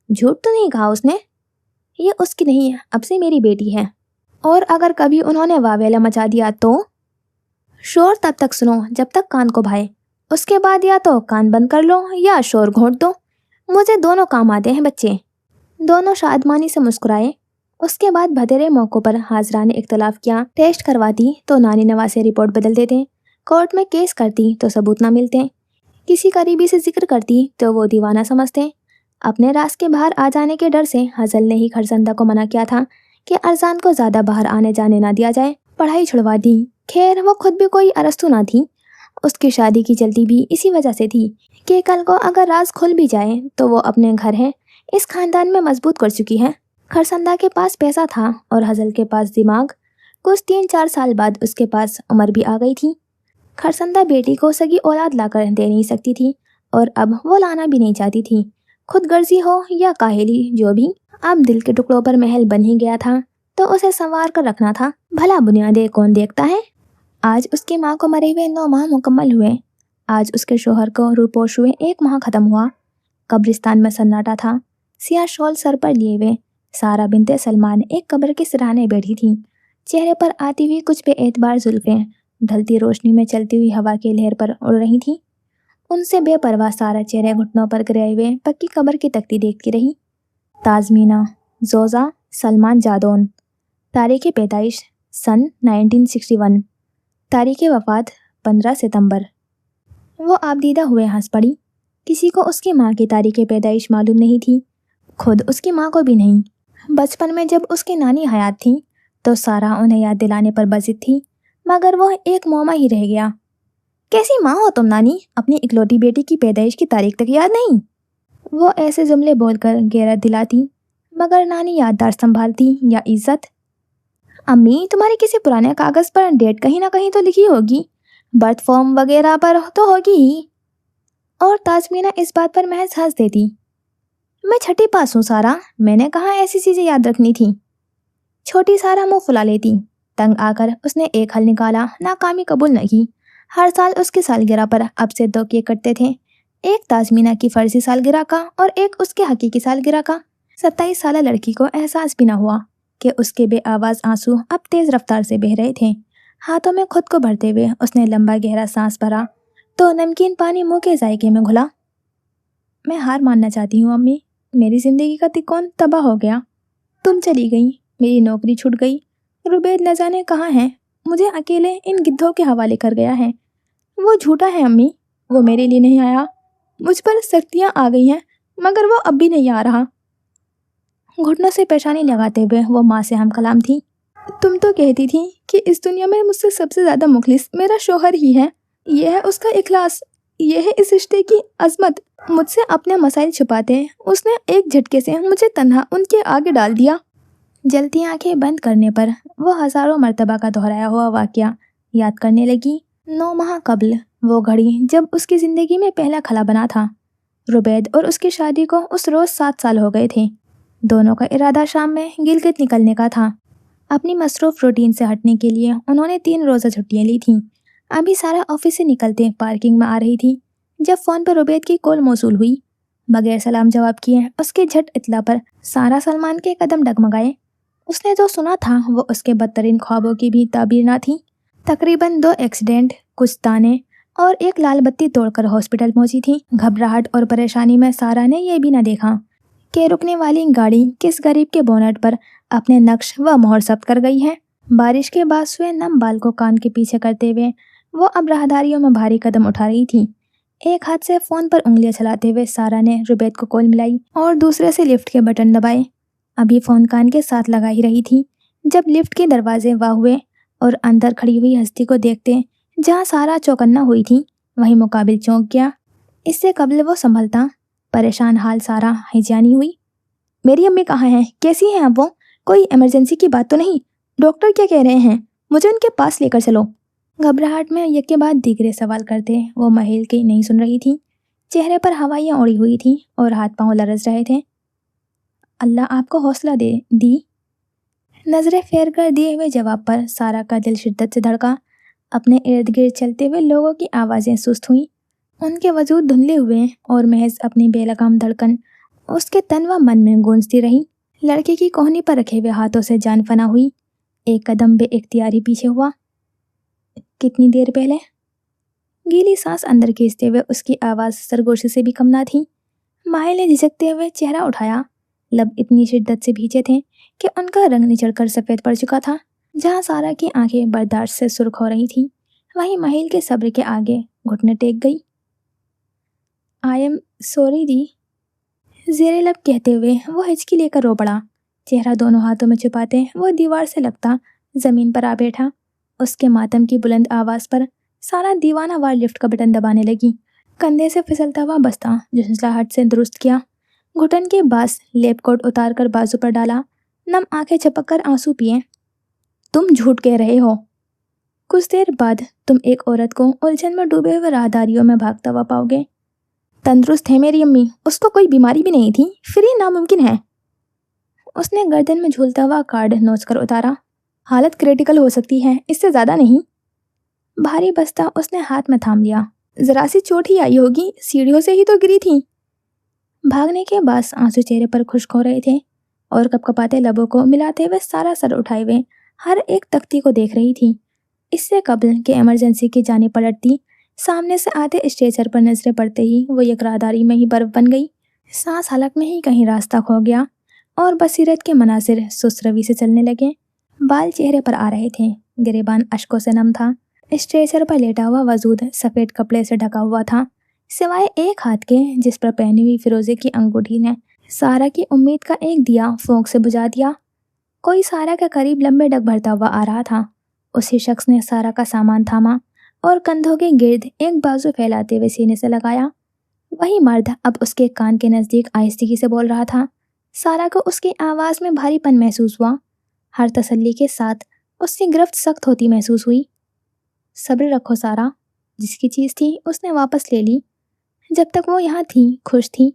झूठ तो नहीं कहा उसने, ये उसकी नहीं है, अब से मेरी बेटी है। और अगर कभी उन्होंने वावेला मचा दिया तो? शोर तब तक सुनो जब तक कान को भाए, उसके बाद या तो कान बंद कर लो या शोर घोंट दो। मुझे दोनों काम आते हैं बच्चे। दोनों शादमानी से मुस्कुराए। उसके बाद भतेरे मौक़ों पर हाजरा ने इख्तलाफ किया। टेस्ट करवाती तो नानी नवाज से रिपोर्ट बदल देते, कोर्ट में केस करती तो सबूत ना मिलते, किसी करीबी से जिक्र करती तो वो दीवाना समझते। अपने राज के बाहर आ जाने के डर से हजल ने ही खरसंदा को मना किया था कि अरजान को ज़्यादा बाहर आने जाने ना दिया जाए। पढ़ाई छुड़वा दी। खैर वो खुद भी कोई अरस्तू ना थी। उसकी शादी की जल्दी भी इसी वजह से थी कि कल को अगर राज खुल भी जाए तो वो अपने घर है, इस खानदान में मजबूत कर चुकी है। खरसंदा के पास पैसा था और हजल के पास दिमाग। कुछ 3-4 साल बाद उसके पास उम्र भी आ गई थी। खरसंदा बेटी को सगी औलाद लाकर दे नहीं सकती थी और अब वो लाना भी नहीं चाहती थी। खुद गर्जी हो या काहेली, जो भी, अब दिल के टुकड़ों पर महल बन ही गया था तो उसे संवार कर रखना था। भला बुनियादें कौन देखता है। आज उसकी माँ को मरे हुए 9 माह मुकम्मल हुए। आज उसके शोहर को रूपोश हुए 1 माह खत्म हुआ। कब्रिस्तान में सन्नाटा था। सियाह शॉल सर पर लिए हुए सारा बिनते सलमान एक कब्र के सिरहाने बैठी थी। चेहरे पर आती हुई कुछ बेएतबार जुल्फें ढलती रोशनी में चलती हुई हवा के लहर पर उड़ रही थी। उनसे बेपरवाह सारा चेहरे घुटनों पर गिरे हुए पक्की कब्र की तख्ती देखती रही। ताजमीना जोजा सलमान जादौन। तारीख़ पैदाइश सन 1961। तारीख़ वफ़ात 15 सितंबर। वो आबदीदा हुए हंस पड़ी। किसी को उसकी माँ की तारीख़ पैदाइश मालूम नहीं थी, खुद उसकी माँ को भी नहीं। बचपन में जब उसकी नानी हयात थी तो सारा उन्हें याद दिलाने पर बज़िद थी, मगर वो एक मौमा ही रह गया। कैसी माँ हो तुम नानी, अपनी इकलौती बेटी की पैदाइश की तारीख तक याद नहीं। वो ऐसे जुमले बोलकर गैरत दिलाती, मगर नानी याददार संभालती या इज्जत। अम्मी, तुम्हारे किसी पुराने कागज़ पर डेट कहीं ना कहीं तो लिखी होगी, बर्थ फॉर्म वगैरह पर तो होगी ही। और ताजमीना इस बात पर महज हंस देती। मैं छठी पास हूँ सारा, मैंने कहाँ ऐसी चीज़ें याद रखनी थी। छोटी सारा मुंह फुला लेती। तंग आकर उसने एक हल निकाला, नाकामी कबूल न की। हर साल उसकी सालगिरह पर अब से 2 केक कटते थे, एक ताजमीना की फर्जी सालगिरह का और एक उसके हकीकी सालगिरह का। 27 साला लड़की को एहसास भी न हुआ कि उसके बेआवाज़ आंसू अब तेज़ रफ्तार से बह रहे थे। हाथों में खुद को भरते हुए उसने लंबा गहरा सांस भरा तो नमकीन पानी मुंह के जायके में घुला। मैं हार मानना चाहती हूँ अम्मी, मेरी ज़िंदगी का तिकोन तबाह हो गया। तुम चली गई, मेरी नौकरी छूट गई, रुबैद न जाने कहाँ है, मुझे अकेले इन गिद्धों के हवाले कर गया है। वो झूठा है अम्मी, वो मेरे लिए नहीं आया। मुझ पर सख्तियाँ आ गई हैं, मगर वो अब भी नहीं आ रहा। घुटनों से पेशानी लगाते हुए वो माँ से हम कलाम थी। तुम तो कहती थी कि इस दुनिया में मुझसे सबसे ज़्यादा मुखलिस मेरा शौहर ही है। यह है उसका इखलास, यह है इस रिश्ते की अजमत। मुझसे अपने मसाइल छुपाते उसने एक झटके से मुझे तन्हा उनके आगे डाल दिया। जलती आंखें बंद करने पर वो हज़ारों मर्तबा का दोहराया हुआ वाक़या याद करने लगी। 9 माह कबल वो घड़ी जब उसकी ज़िंदगी में पहला खला बना था। रुबैद और उसकी शादी को उस रोज़ 7 साल हो गए थे। दोनों का इरादा शाम में गिलगित निकलने का था। अपनी मसरूफ़ रूटीन से हटने के लिए उन्होंने 3 रोज़ा छुट्टियाँ ली थीं। अभी सारा ऑफिस से निकलते पार्किंग में आ रही थी जब फ़ोन पर रुबैद की कॉल मौसूल हुई। बगैर सलाम जवाब किए उसके झट इत्ला पर सारा सलमान के कदम डगमगाए। उसने जो सुना था वो उसके बदतरीन ख्वाबों की भी ताबीर ना थी। तकरीबन 2 एक्सीडेंट, कुछ ताने और एक लाल बत्ती तोड़कर हॉस्पिटल पहुंची थी। घबराहट और परेशानी में सारा ने यह भी न देखा कि रुकने वाली गाड़ी किस गरीब के बोनट पर अपने नक्श व मोहर जब्त कर गई है। बारिश के बाद हुए नम बाल को कान के पीछे करते हुए वो अब राहदारियों में भारी कदम उठा रही थी। एक हाथ से फ़ोन पर उंगलियां चलाते हुए सारा ने रुबैद को कॉल मिलाई और दूसरे से लिफ्ट के बटन दबाए। अभी फ़ोन कान के साथ लगा ही रही थी जब लिफ्ट के दरवाजे वाह हुए और अंदर खड़ी हुई हस्ती को देखते जहाँ सारा चौकन्ना हुई थी वहीं मुकाबिल चौंक गया। इससे कबल वो संभलता परेशान हाल सारा हिजानी हुई। मेरी अम्मी कहाँ हैं? कैसी हैं अब वो? कोई इमरजेंसी की बात तो नहीं? डॉक्टर क्या कह रहे हैं? मुझे उनके पास लेकर चलो। घबराहट में एक के बाद दीगरे सवाल करते वो महल की नहीं सुन रही थी। चेहरे पर हवाइयाँ उड़ी हुई थी और हाथ पांव लरस रहे थे। अल्लाह आपको हौसला दी। नजरें फेर कर दिए हुए जवाब पर सारा का दिल शिद्दत से धड़का। अपने इर्द गिर्द चलते हुए लोगों की आवाज़ें सुस्त हुईं। उनके वजूद धुंधले हुए और महज अपनी बेलगाम धड़कन उसके तन व मन में गूंजती रही। लड़के की कोहनी पर रखे हुए हाथों से जान फना हुई। एक कदम बेइख्तियारी पीछे हुआ। कितनी देर पहले? गीली सांस अंदर खींचते हुए उसकी आवाज़ सरगोशी से भी कम ना थी। माहिल ने झिझकते हुए चेहरा उठाया। लब इतनी शिद्दत से भींचे थे कि उनका रंग निचड़कर सफ़ेद पड़ चुका था। जहाँ सारा की आंखें बर्दाश्त से सुर्ख हो रही थीं वहीं महिल के सब्र के आगे घुटने टेक गई। आई एम सॉरी दी। जेरे लब कहते हुए वो हिचकी लेकर रो पड़ा। चेहरा दोनों हाथों में छुपाते वो दीवार से लगता जमीन पर आ बैठा। उसके मातम की बुलंद आवाज़ पर सारा दीवाना वार लिफ्ट का बटन दबाने लगी। कंधे से फिसलता हुआ बस्ता झुंझलाहट से दुरुस्त किया। घुटन के बास लेप कोट उतार कर बाजू पर डाला। नम आंखें झपक कर आंसू पिए। तुम झूठ कह रहे हो। कुछ देर बाद तुम एक औरत को उलझन में डूबे हुए राहदारियों में भागता हुआ पाओगे। तंदुरुस्त है मेरी अम्मी, उसको कोई बीमारी भी नहीं थी, फिर ये नामुमकिन है। उसने गर्दन में झूलता हुआ कार्ड नोचकर उतारा। हालत क्रिटिकल हो सकती है, इससे ज़्यादा नहीं। भारी बस्ता उसने हाथ में थाम लिया। जरा सी चोट ही आई होगी, सीढ़ियों से ही तो गिरी थी। भागने के बाद आंसू चेहरे पर खुश्क हो रहे थे और कपकपाते लबों को मिलाते हुए सारा सर उठाए हुए हर एक तख्ती को देख रही थी। इससे कबल के इमरजेंसी की जाने पलटती सामने से आते स्ट्रेचर पर नजरें पड़ते ही वो यकरादारी में ही बर्फ बन गई। सांस हलक में ही कहीं रास्ता खो गया और बसीरत के मनासिर सुस्त रवि से चलने लगे। बाल चेहरे पर आ रहे थे, गिरेबान अश्कों से नम था। स्ट्रेचर पर लेटा हुआ वजूद सफ़ेद कपड़े से ढका हुआ था सिवाय एक हाथ के जिस पर पहनी हुई फिरोजे की अंगूठी ने सारा की उम्मीद का एक दिया फूंक से बुझा दिया। कोई सारा के करीब लंबे डग भरता हुआ आ रहा था। उसी शख्स ने सारा का सामान थामा और कंधों के गिर्द एक बाजू फैलाते हुए सीने से लगाया। वही मर्द अब उसके कान के नज़दीक आहिस्ती से बोल रहा था। सारा को उसकी आवाज़ में भारीपन महसूस हुआ। हर तसल्ली के साथ उसकी गिरफ्त सख्त होती महसूस हुई। सब्र रखो सारा, जिसकी चीज़ थी उसने वापस ले ली। जब तक वो यहाँ थी खुश थी,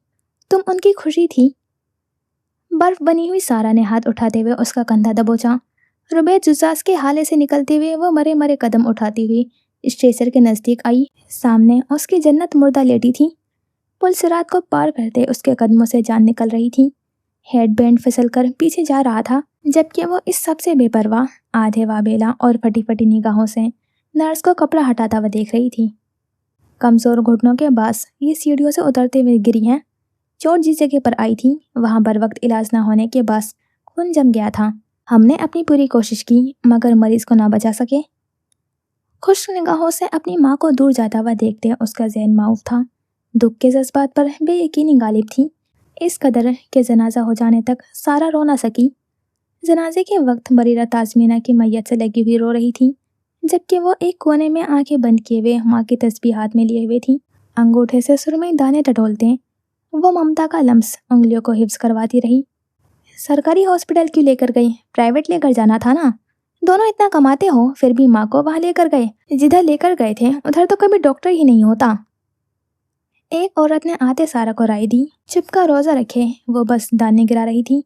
तुम उनकी खुशी थी। बर्फ बनी हुई सारा ने हाथ उठाते हुए उसका कंधा दबोचा। रुबैद जुजास के हाले से निकलते हुए वो मरे मरे कदम उठाती हुई स्ट्रेचर के नज़दीक आई। सामने उसकी जन्नत मुर्दा लेटी थी। पुल सिरात को पार करते उसके कदमों से जान निकल रही थी। हेडबैंड फिसल कर पीछे जा रहा था जबकि वो इस सबसे बेपरवाह आधे वाबेला और फटी फटी निगाहों से नर्स को कपड़ा हटाता हुआ देख रही थी। कमज़ोर घुटनों के बास ये सीढ़ियों से उतरते हुए गिरी हैं। चोट जिस जगह पर आई थी वहाँ बर वक्त इलाज ना होने के बाद खून जम गया था। हमने अपनी पूरी कोशिश की मगर मरीज को ना बचा सके। खुश निगाहों से अपनी माँ को दूर जाता हुआ देखते उसका ज़हन माऊफ था। दुख के जज्बात पर बेयकीनी गालिब थी। इस कदर के जनाजा हो जाने तक सारा रो ना सकी। जनाजे के वक्त बरीरा ताजमीना की मैयत से लगी हुई रो रही थी जबकि वो एक कोने में आंखें बंद किए हुए माँ की तस्बीह हाथ में लिए हुए थी। अंगूठे से सुरमई दाने टटोलते वो ममता का लम्स उंगलियों को हिफ्ज करवाती रही। सरकारी हॉस्पिटल क्यों लेकर गई? प्राइवेट लेकर जाना था ना। दोनों इतना कमाते हो फिर भी माँ को वहाँ लेकर गए। जिधर लेकर गए थे उधर तो कभी डॉक्टर ही नहीं होता। एक औरत ने आते सारा को राय दी। चुप का रोज़ा रखे वो बस दाने गिरा रही थी।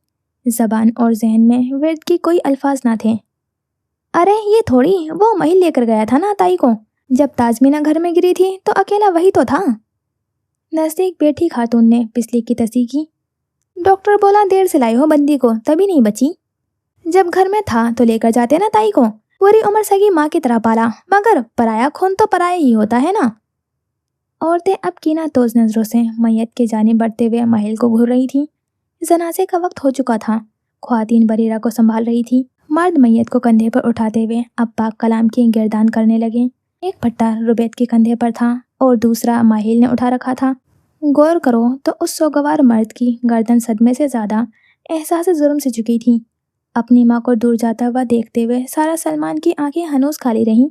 जबान और जहन में विर्द की कोई अल्फाज ना थे। अरे ये थोड़ी वो महिल लेकर गया था ना ताई को। जब ताजमीना घर में गिरी थी तो अकेला वही तो था। नज़दीक बैठी खातून ने पिछली की तसी की। डॉक्टर बोला देर से लाई हो बंदी को तभी नहीं बची। जब घर में था तो लेकर जाते ना ताई को। पूरी उम्र सगी माँ की तरह पाला मगर पराया खून तो पराया ही होता है ना। औरतें अब कीना तोज नजरों से मैयत के जाने बढ़ते हुए महल को घूर रही थीं। जनाजे का वक्त हो चुका था। ख्वातीन बरीरा को संभाल रही थी। मर्द मैयत को कंधे पर उठाते हुए अब पाक कलाम की गिरदान करने लगे। एक पट्टा रुबैद के कंधे पर था और दूसरा माहिल ने उठा रखा था। गौर करो तो उस सोगवार मर्द की गर्दन सदमे से ज्यादा एहसास जुर्म से झुकी थी। अपनी माँ को दूर जाता हुआ देखते हुए सारा सलमान की आंखें हनूस खाली रहीं।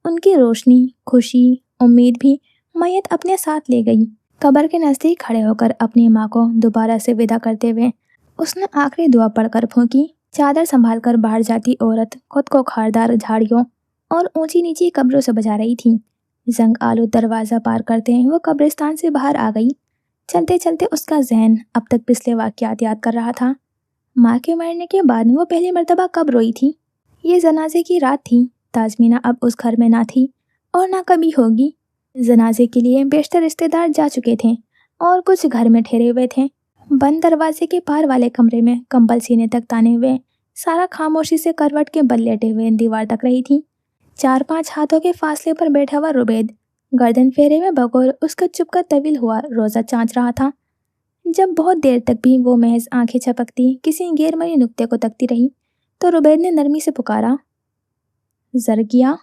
उनकी रोशनी, खुशी, उम्मीद भी मैयत अपने साथ ले गई। कब्र के नजदीक खड़े होकर अपनी माँ को दोबारा से विदा करते हुए उसने आखिरी दुआ पढ़कर फूंकी। चादर संभालकर बाहर जाती औरत खुद को खारदार झाड़ियों और ऊंची नीची कब्रों से बचा रही थी। जंग आलू दरवाजा पार करते वो कब्रिस्तान से बाहर आ गई। चलते चलते उसका जहन अब तक पिछले वाकयात याद कर रहा था। माँ के मरने के बाद वो पहली मर्तबा कब रोई थी। ये जनाजे की रात थी। ताजमीना अब उस घर में ना थी और ना कभी होगी। जनाजे के लिए बेशतर रिश्तेदार जा चुके थे और कुछ घर में ठहरे हुए थे। बंद दरवाजे के पार वाले कमरे में कंबल सीने तक ताने हुए सारा खामोशी से करवट के बल लेटे हुए दीवार तक रही थी। 4-5 हाथों के फासले पर बैठा हुआ रुबैद गर्दन फेरे में बगौर उसका चुपका तवील हुआ रोजा चाँच रहा था। जब बहुत देर तक भी वो महज आंखें झपकती किसी गैरमरी नुक्ते को तकती रही तो रुबैद ने नरमी से पुकारा, ज़रगिया।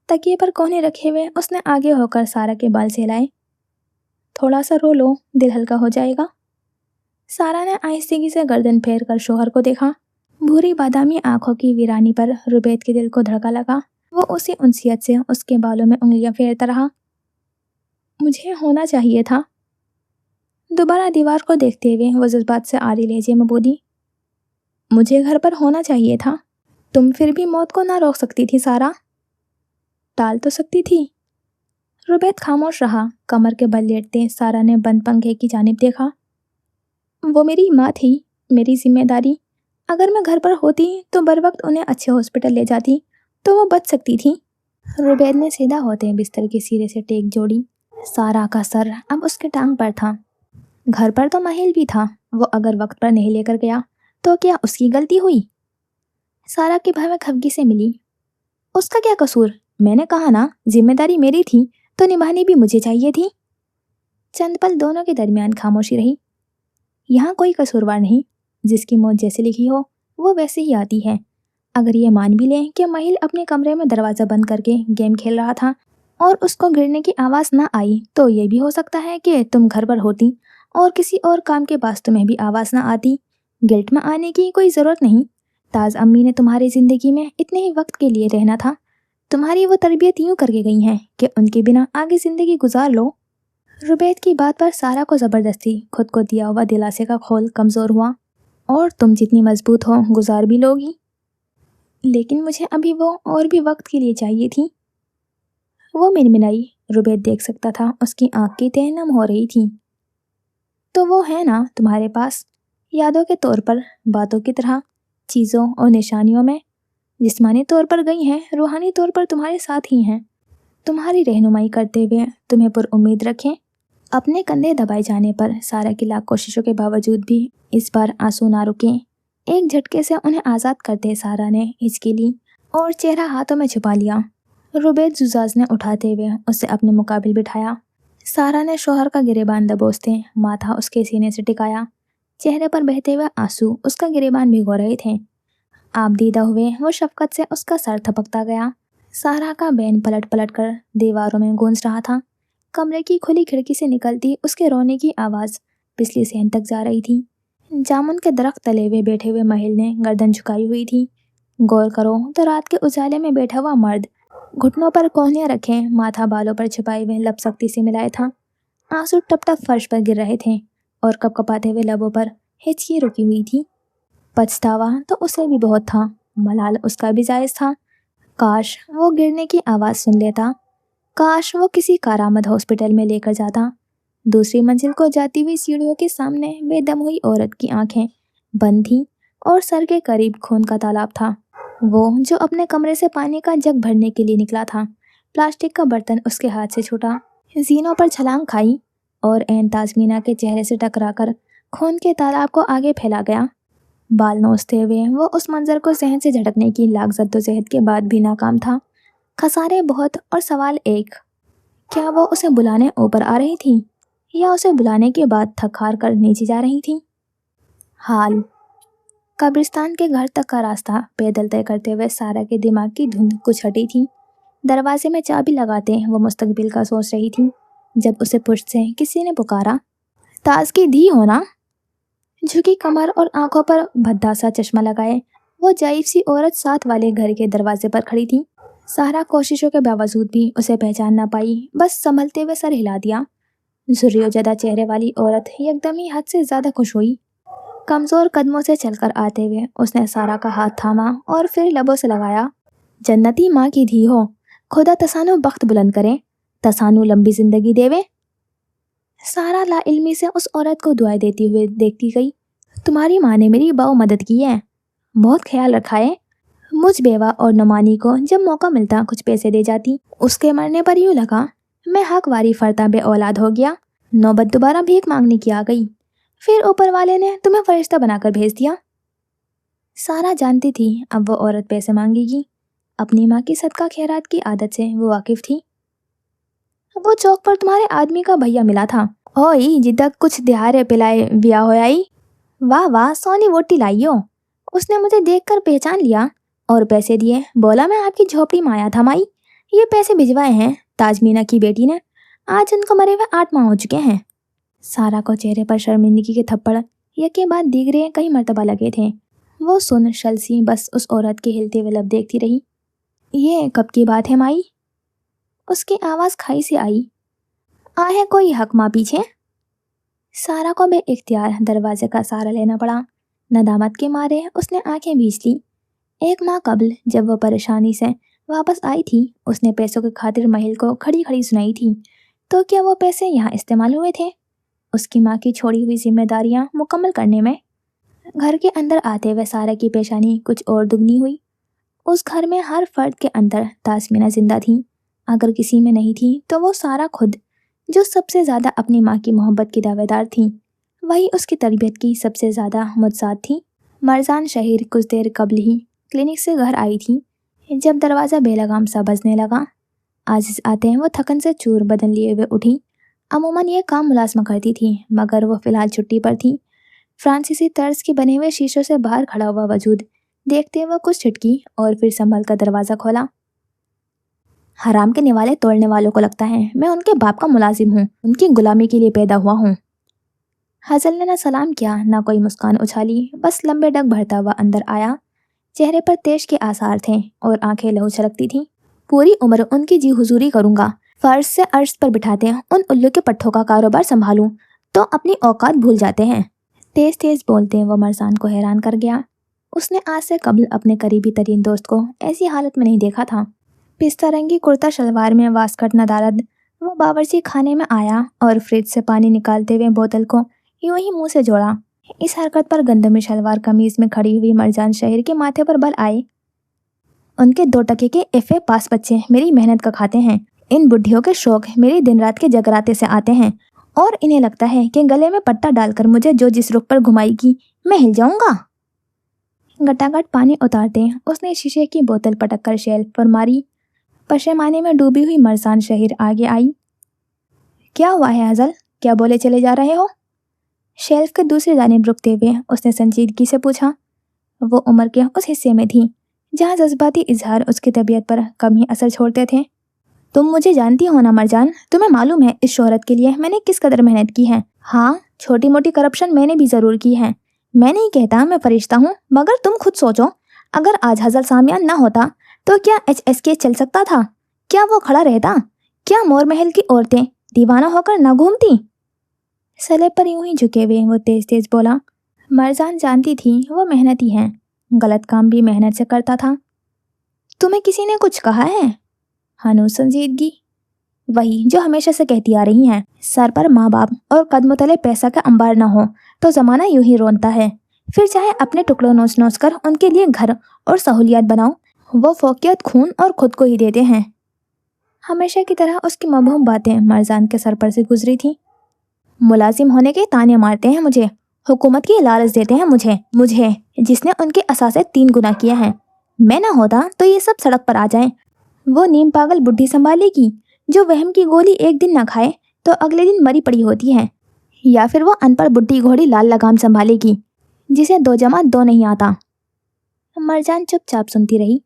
तकिए पर कोहने रखे हुए उसने आगे होकर सारा के बाल सहलाए। थोड़ा सा रो लो, दिल हल्का हो जाएगा। सारा ने आहिस्तेगी से गर्दन फेर कर शोहर को देखा। भूरी बादामी आंखों की वीरानी पर रुबैद के दिल को धड़का लगा। वो उसी उनसियत से उसके बालों में उंगलियां फेरता रहा। मुझे होना चाहिए था। दोबारा दीवार को देखते हुए वो जज्बात से आड़ी लहजे में बोली, मुझे घर पर होना चाहिए था। तुम फिर भी मौत को ना रोक सकती थी सारा, टाल तो सकती थी। रुबैद खामोश रहा। कमर के बल लेटते सारा ने बंद पंखे की जानिब देखा। वो मेरी माँ थी, मेरी जिम्मेदारी। अगर मैं घर पर होती तो बर वक्त उन्हें अच्छे हॉस्पिटल ले जाती तो वो बच सकती थी। रुबैद ने सीधा होते बिस्तर के सिरे से टेक जोड़ी। सारा का सर अब उसके टांग पर था। घर पर तो माहिल भी था। वो अगर वक्त पर नहीं लेकर गया तो क्या उसकी गलती हुई? सारा की भावना खफगी से मिली। उसका क्या कसूर? मैंने कहा ना, जिम्मेदारी मेरी थी तो निभानी भी मुझे चाहिए थी। चंद पल दोनों के दरमियान खामोशी रही। यहाँ कोई कसूरवार नहीं। जिसकी मौत जैसे लिखी हो वो वैसे ही आती है। अगर ये मान भी लें कि माहिल अपने कमरे में दरवाज़ा बंद करके गेम खेल रहा था और उसको गिरने की आवाज़ ना आई तो ये भी हो सकता है कि तुम घर पर होती और किसी और काम के पास तुम्हें भी आवाज़ ना आती। गिल्ट में आने की कोई ज़रूरत नहीं। ताज अम्मी ने तुम्हारी ज़िंदगी में इतने ही वक्त के लिए रहना था। तुम्हारी वो तरबियत यूँ करके गई हैं कि उनके बिना आगे ज़िंदगी गुजार लो। रुबैद की बात पर सारा को ज़बरदस्ती खुद को दिया हुआ दिलासे का खोल कमज़ोर हुआ। और तुम जितनी मजबूत हो गुजार भी लोगी। लेकिन मुझे अभी वो और भी वक्त के लिए चाहिए थी। वो मिनमिनाई। रुबैद देख सकता था उसकी आंख की तह नम हो रही थी। तो वो है ना तुम्हारे पास, यादों के तौर पर, बातों की तरह, चीज़ों और निशानियों में। जिस्मानी तौर पर गई हैं, रूहानी तौर पर तुम्हारे साथ ही हैं। तुम्हारी रहनुमाई करते हुए तुम्हें पुरुम्मीद रखें। अपने कंधे दबाए जाने पर सारा की लाख कोशिशों के बावजूद भी इस बार आंसू ना रुके। एक झटके से उन्हें आज़ाद करते सारा ने हिचकी ली और चेहरा हाथों में छुपा लिया। रुबैद जुजाज ने उठाते हुए उसे अपने मुकाबिल बिठाया। सारा ने शोहर का गिरेबान दबोचते माथा उसके सीने से टिकाया। चेहरे पर बहते हुए आंसू उसका गिरेबान भिगो रहे थे। आबदीदा हुए वो शफकत से उसका सर थपकता गया। सारा का बैन पलट पलट कर दीवारों में गूंज रहा था। कमरे की खुली खिड़की से निकलती उसके रोने की आवाज़ पिछली सहन तक जा रही थी। जामुन के दरख्त तले हुए बैठे हुए महिल ने गर्दन झुकाई हुई थी। गौर करो तो रात के उजाले में बैठा हुआ मर्द घुटनों पर कोहनियाँ रखे माथा बालों पर छिपाए हुए लब सख्ती से मिलाए था। आंसू टप टप फर्श पर गिर रहे थे और कपकपाते हुए लबों पर हिचकी रुकी हुई थी। पछतावा तो उसे भी बहुत था, मलाल उसका भी जायज़ था। काश वो गिरने की आवाज़ सुन लेता। काश वो किसी कारामद हॉस्पिटल में लेकर जाता। दूसरी मंजिल को जाती हुई सीढ़ियों के सामने बेदम हुई औरत की आंखें बंद थीं और सर के करीब खून का तालाब था। वो जो अपने कमरे से पानी का जग भरने के लिए निकला था, प्लास्टिक का बर्तन उसके हाथ से छूटा, जीनों पर छलांग खाई और ऐन ताजमीना के चेहरे से टकराकर खून के तालाब को आगे फैला गया। बाल नोचते हुए वो उस मंजर को जहन से झटकने की लाख जद्दोजहद के बाद भी नाकाम था। खसारे बहुत और सवाल एक, क्या वो उसे बुलाने ऊपर आ रही थी या उसे बुलाने के बाद थक हार कर नीचे जा रही थी? हाल कब्रिस्तान के घर तक का रास्ता पैदल तय करते हुए सारा के दिमाग की धुंध कुछ हटी थी। दरवाजे में चाबी लगाते वो मुस्तकबिल का सोच रही थी जब उसे पुष्ट से किसी ने पुकारा, ताज की धी हो ना? झुकी कमर और आंखों पर भद्दा सा चश्मा लगाए वो जाइफ सी औरत साथ वाले घर के दरवाजे पर खड़ी थी। सारा कोशिशों के बावजूद भी उसे पहचान ना पाई, बस संभलते हुए सर हिला दिया। झुर्रियों चेहरे वाली औरत एकदम ही हद से ज्यादा खुश हुई। कमजोर कदमों से चलकर आते हुए उसने सारा का हाथ थामा और फिर लबों से लगाया, जन्नती माँ की धी हो, खुदा तसानु बख्त बुलंद करे, तसानु लंबी जिंदगी देवे। सारा लाइल्मी से उस औरत को दुआएं देती हुए देखती गई। तुम्हारी माँ ने मेरी बहु मदद की है, बहुत ख्याल रखा है। मुझ बेवा और नुमानी को जब मौका मिलता कुछ पैसे दे जाती। उसके मरने पर यूँ लगा मैं हक वारी फरता बे औलाद हो गया। नौबत दोबारा भीख मांगने की आ गई, फिर ऊपर वाले ने तुम्हें फरिश्ता बनाकर भेज दिया। सारा जानती थी अब वो औरत पैसे मांगेगी। अपनी माँ की सदका खैरात की आदत से वो वाकिफ थी। वो चौक पर तुम्हारे आदमी का भैया मिला था, ओई जिद्दक कुछ दिहारे पिलाए बिया हो आई। वाह वाह, सोनी वोटी लाई हो। उसने मुझे देखकर पहचान लिया और पैसे दिए। बोला मैं आपकी झोपड़ी में आया था माई, ये पैसे भिजवाए हैं ताजमीना की बेटी ने। आज उनको मरे हुए 8 माह हो चुके हैं। सारा को चेहरे पर शर्मिंदगी के थप्पड़ एक के बाद दीगरे कई मर्तबा लगे थे। वो सुन शलसी बस उस औरत के हिलते हुए लब देखती रही। ये कब की बात है माई? उसकी आवाज़ खाई से आई। आहे कोई हक माँ पीछे? सारा को बे इख्तियार दरवाजे का सहारा लेना पड़ा। नदामत के मारे उसने आंखें भींच ली। 1 माह कबल जब वो परेशानी से वापस आई थी उसने पैसों के खातिर महिल को खड़ी खड़ी सुनाई थी। तो क्या वो पैसे यहाँ इस्तेमाल हुए थे उसकी माँ की छोड़ी हुई जिम्मेदारियाँ मुकम्मल करने में? घर के अंदर आते हुए सारा की पेशानी कुछ और दुगनी हुई। उस घर में हर फर्द के अंदर तासमीना जिंदा थी। अगर किसी में नहीं थी तो वो सारा खुद, जो सबसे ज़्यादा अपनी माँ की मोहब्बत की दावेदार थी, वही उसकी तरबियत की सबसे ज़्यादा मुतसाद थी। मरजान शहीर कुछ देर कबल ही क्लिनिक से घर आई थी जब दरवाज़ा बेलगाम सा बजने लगा। आजिज़ आते हैं वो थकन से चूर बदन लिए हुए उठी। अमूमन ये काम मुलाजमा करती थी मगर वो फ़िलहाल छुट्टी पर थी। फ्रांसीसी तर्ज के बने हुए शीशों से बाहर खड़ा हुआ वजूद देखते हुए कुछ छिटकी और फिर संभल कर दरवाज़ा खोला। हराम के निवाले तोड़ने वालों को लगता है मैं उनके बाप का मुलाजिम हूँ, उनकी गुलामी के लिए पैदा हुआ हूँ। हजल ने ना सलाम किया ना कोई मुस्कान उछाली, बस लंबे डग भरता हुआ अंदर आया। चेहरे पर तेज के आसार थे और आंखें लहू छलकती थीं। पूरी उम्र उनकी जी हुजूरी करूंगा, फर्श से अर्श पर बिठाते उन उल्लू के पट्टों का कारोबार संभालूं तो अपनी औकात भूल जाते हैं। तेज तेज बोलते वो मरजान को हैरान कर गया। उसने आज से कबल अपने करीबी तरीन दोस्त को ऐसी हालत में नहीं देखा था। पिस्ता रंगी कुर्ता शलवार में वास्कट नदारद वो बावर्ची खाने में आया और फ्रिज से पानी निकालते हुए बोतल को यूं ही मुंह से जोड़ा। इस हरकत पर गंदमी शलवार कमीज में खड़ी हुई मरजान शहर के माथे पर बल आए। उनके 2 टके के FA पास बच्चे मेरी मेहनत का खाते हैं। इन बुढ़ियों के शौक मेरी दिन रात के जगराते से आते हैं और इन्हें लगता है कि गले में पट्टा डालकर मुझे जो जिस रुख पर घुमाएगी मैं हिल जाऊंगा। गटागट पानी उतारते उसने शीशे की बोतल पटक कर शेल्फ पर मारी। पशेमाने में डूबी हुई मरजान शहीर आगे आई। क्या हुआ है हजल, क्या बोले चले जा रहे हो? शेल्फ के दूसरी जानिब रुकते हुए उसने संजीदगी से पूछा। वो उम्र के उस हिस्से में थी जहाँ जज्बाती इजहार उसकी तबीयत पर कम ही असर छोड़ते थे। तुम मुझे जानती हो ना मरजान, तुम्हें मालूम है इस शोहरत के लिए मैंने किस कदर मेहनत की है। हाँ, छोटी मोटी करप्शन मैंने भी ज़रूर की है। मैं नहीं कहता मैं फरिश्ता हूँ, मगर तुम खुद सोचो, अगर आज हजल सामियान ना होता तो क्या HSK चल सकता था? क्या वो खड़ा रहता? क्या मोर महल की औरतें दीवाना होकर ना घूमती? सले पर यूं ही झुके हुए वो तेज तेज बोला। मरजान जानती थी वो मेहनती है, गलत काम भी मेहनत से करता था। तुम्हें किसी ने कुछ कहा है? हनु संजीदगी, वही जो हमेशा से कहती आ रही हैं। सर पर माँ बाप और कदमों तले पैसा का अंबार ना हो तो ज़माना यूं ही रोनता है। फिर चाहे अपने टुकड़ों नोच नोच कर उनके लिए घर और सहूलियत बनाओ, वो फोकियत खून और खुद को ही देते हैं। हमेशा की तरह उसकी मबहूम बातें मरजान के सर पर से गुजरी थी। मुलाजिम होने के ताने मारते हैं मुझे, हुकूमत की लालच देते हैं मुझे जिसने उनके असासे 3 गुना किया है। मैं ना होता तो ये सब सड़क पर आ जाएं। वो नीम पागल बुढ़ी संभालेगी जो वहम की गोली एक दिन ना खाए तो अगले दिन मरी पड़ी होती है, या फिर वो अनपढ़ बुढ़ी घोड़ी लाल लगाम संभालेगी जिसे 2 जमा 2 नहीं आता। मरजान चुपचाप सुनती रही।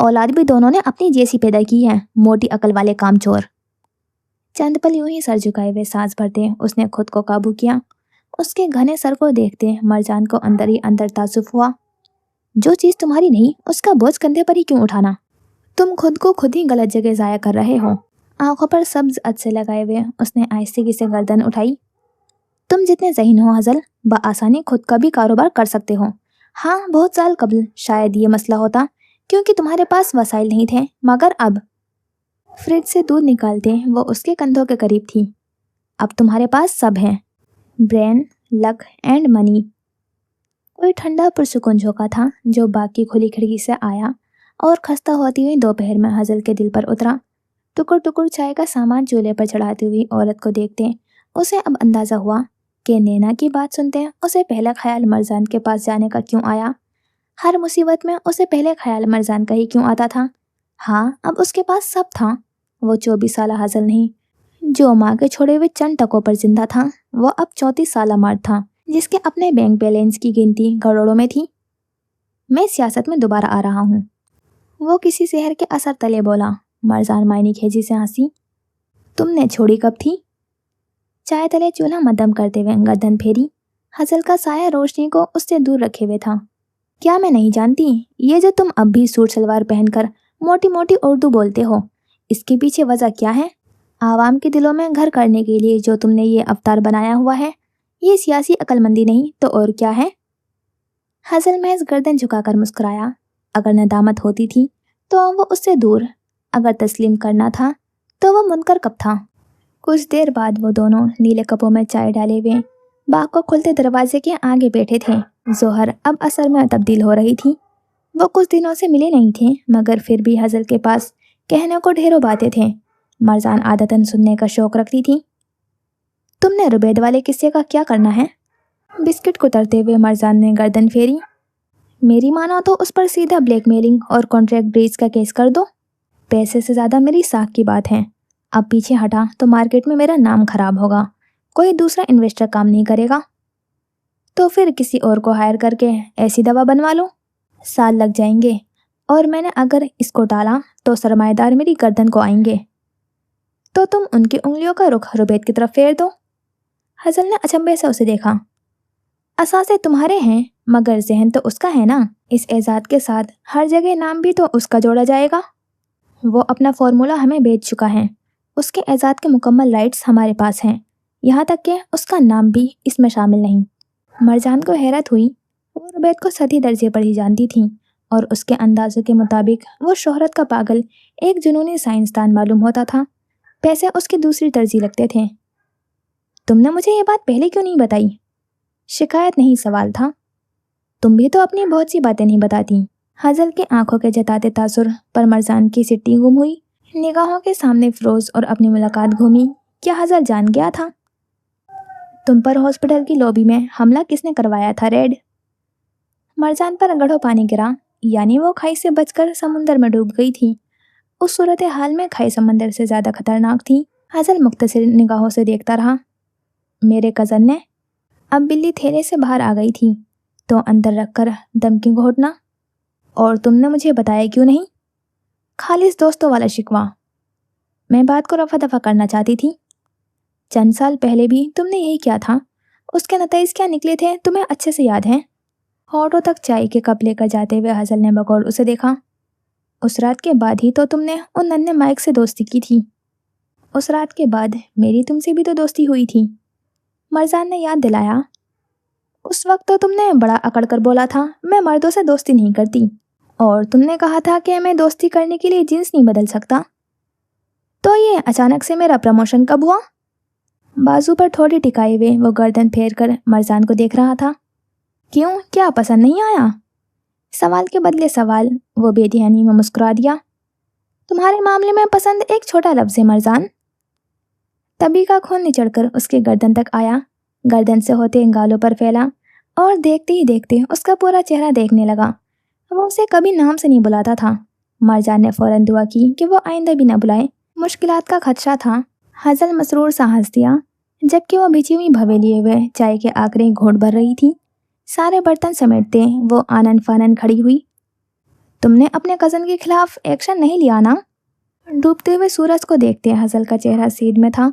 औलाद भी दोनों ने अपनी जैसी पैदा की है, मोटी अकल वाले कामचोर। चंद पल यूं ही सर झुकाए हुए सांस भरते उसने खुद को काबू किया। उसके घने सर को देखते मरजान को अंदर ही अंदर तासुफ हुआ। जो चीज़ तुम्हारी नहीं उसका बोझ कंधे पर ही क्यों उठाना? तुम खुद को खुद ही गलत जगह ज़ाया कर रहे हो। आंखों पर सब्ज अचसे लगाए हुए उसने आहिस्ते से गर्दन उठाई। तुम जितने ज़हीन हो हज़ल, बआसानी खुद का भी कारोबार कर सकते हो। हाँ, बहुत साल कबल शायद ये मसला होता क्योंकि तुम्हारे पास वसाइल नहीं थे, मगर अब। फ्रिज से दूध निकालते वो उसके कंधों के करीब थी। अब तुम्हारे पास सब है, ब्रेन, लक एंड मनी। कोई ठंडा पुरसुकून झोंका था जो बाकी खुली खिड़की से आया और खस्ता होती हुई दोपहर में हज़ल के दिल पर उतरा। टुकुर टुकुर चाय का सामान चूल्हे पर चढ़ाती हुई औरत को देखते उसे अब अंदाज़ा हुआ कि नैना की बात सुनते उसे पहला ख्याल मरजान के पास जाने का क्यों आया। हर मुसीबत में उसे पहले ख्याल मरजान का ही क्यों आता था। हाँ, अब उसके पास सब था। वो 24 साल हज़ल नहीं जो माँ के छोड़े हुए चंद टकों पर जिंदा था, वो अब 34 साल मर्द था जिसके अपने बैंक बैलेंस की गिनती करोड़ों में थी। मैं सियासत में दोबारा आ रहा हूँ, वो किसी शहर के असर तले बोला। मरजान मायनी खेजी से हंसी। तुमने छोड़ी कब थी? चाय तले चूल्हा मध्यम करते हुए गर्दन फेरी। हज़ल का साया रोशनी को उससे दूर रखे हुए था। क्या मैं नहीं जानती, ये जो तुम अब भी सूट सलवार पहनकर मोटी मोटी उर्दू बोलते हो, इसके पीछे वजह क्या है? आवाम के दिलों में घर करने के लिए जो तुमने ये अवतार बनाया हुआ है, ये सियासी अक्लमंदी नहीं तो और क्या है? हज़ल महज गर्दन झुकाकर मुस्कुराया। अगर नदामत होती थी तो वो उससे दूर, अगर तस्लीम करना था तो वो मुनकर कब था। कुछ देर बाद वो दोनों नीले कपों में चाय डाले हुए बाग को खुलते दरवाजे के आगे बैठे थे। जोहर अब असर में तब्दील हो रही थी। वो कुछ दिनों से मिले नहीं थे, मगर फिर भी हज़ल के पास कहने को ढेरों बातें थे। मरजान आदतन सुनने का शौक रखती थी। तुमने रुबैद वाले किस्से का क्या करना है? बिस्किट कुतरते हुए मरजान ने गर्दन फेरी। मेरी मानो तो उस पर सीधा ब्लैकमेलिंग और कॉन्ट्रैक्ट ब्रीच का केस कर दो। पैसे से ज़्यादा मेरी साख की बात है। अब पीछे हटा तो मार्केट में मेरा नाम खराब होगा, कोई दूसरा इन्वेस्टर काम नहीं करेगा। तो फिर किसी और को हायर करके ऐसी दवा बनवा लो, साल लग जाएंगे, और मैंने अगर इसको टाला तो सरमाएदार मेरी गर्दन को आएंगे। तो तुम उनकी उंगलियों का रुख रुबैद की तरफ फेर दो। हज़ल ने अचंभे से उसे देखा। असासे तुम्हारे हैं, मगर जहन तो उसका है ना। इस एजाद के साथ हर जगह नाम भी तो उसका जोड़ा जाएगा। वो अपना फॉर्मूला हमें बेच चुका है। उसके एजाद के मुकम्मल राइट्स हमारे पास हैं, यहाँ तक कि उसका नाम भी इसमें शामिल नहीं। मरजान को हैरत हुई। वो रुबैद को सदी दर्जे पर ही जानती थी और उसके अंदाज़ों के मुताबिक वो शोहरत का पागल एक जुनूनी साइंसदान मालूम होता था। पैसे उसकी दूसरी तरजीह लगते थे। तुमने मुझे ये बात पहले क्यों नहीं बताई? शिकायत नहीं, सवाल था। तुम भी तो अपनी बहुत सी बातें नहीं बताती। हज़ल के आंखों के जताते तासुर पर मरजान की सिट्टी गुम हुई। निगाहों के सामने फिरोज और अपनी मुलाकात घूमी। क्या हज़ल जान गया था? तुम पर हॉस्पिटल की लॉबी में हमला किसने करवाया था? रेड। मरजान पर गढ़ो पानी गिरा, यानी वो खाई से बचकर समुंदर में डूब गई थी। उस सूरत हाल में खाई समंदर से ज़्यादा खतरनाक थी। हज़ल मुख्तसर निगाहों से देखता रहा। मेरे कज़न ने। अब बिल्ली थैले से बाहर आ गई थी तो अंदर रखकर दम क्यों घोटना? और तुमने मुझे बताया क्यों नहीं? खालिस दोस्तों वाला शिकवा। मैं बात को रफा दफा करना चाहती थी। चंद साल पहले भी तुमने यही किया था। उसके नतीजे क्या निकले थे तुम्हें अच्छे से याद है। होठों तक चाय के कप लेकर जाते हुए हज़ल ने बगौर उसे देखा। उस रात के बाद ही तो तुमने उन नन्हे माइक से दोस्ती की थी। उस रात के बाद मेरी तुमसे भी तो दोस्ती हुई थी, मरजान ने याद दिलाया। उस वक्त तो तुमने बड़ा अकड़ कर बोला था, मैं मर्दों से दोस्ती नहीं करती, और तुमने कहा था कि मैं दोस्ती करने के लिए जिन्स नहीं बदल सकता। तो ये अचानक से मेरा प्रमोशन कब हुआ? बाजू पर थोड़ी टिकाए हुए वो गर्दन फेर कर मरजान को देख रहा था। क्यों, क्या पसंद नहीं आया? सवाल के बदले सवाल। वो बेध्यानी में मुस्कुरा दिया। तुम्हारे मामले में पसंद एक छोटा लफ्ज़ है मरजान। तभी का खून निचड़कर उसके गर्दन तक आया, गर्दन से होते गालों पर फैला, और देखते ही देखते उसका पूरा चेहरा देखने लगा। वो उसे कभी नाम से नहीं बुलाता था। मरजान ने फौरन दुआ की कि वो आइंदा भी न बुलाए। मुश्किलात का खदशा था। हज़ल मसरूर सा हंस दिया, जबकि वो भिजी हुई भवे लिए हुए चाय के आखिरी घोंट भर रही थी। सारे बर्तन समेटते वो आनन फानन खड़ी हुई। तुमने अपने कज़न के खिलाफ एक्शन नहीं लिया ना? डूबते हुए सूरज को देखते हसल का चेहरा सीध में था।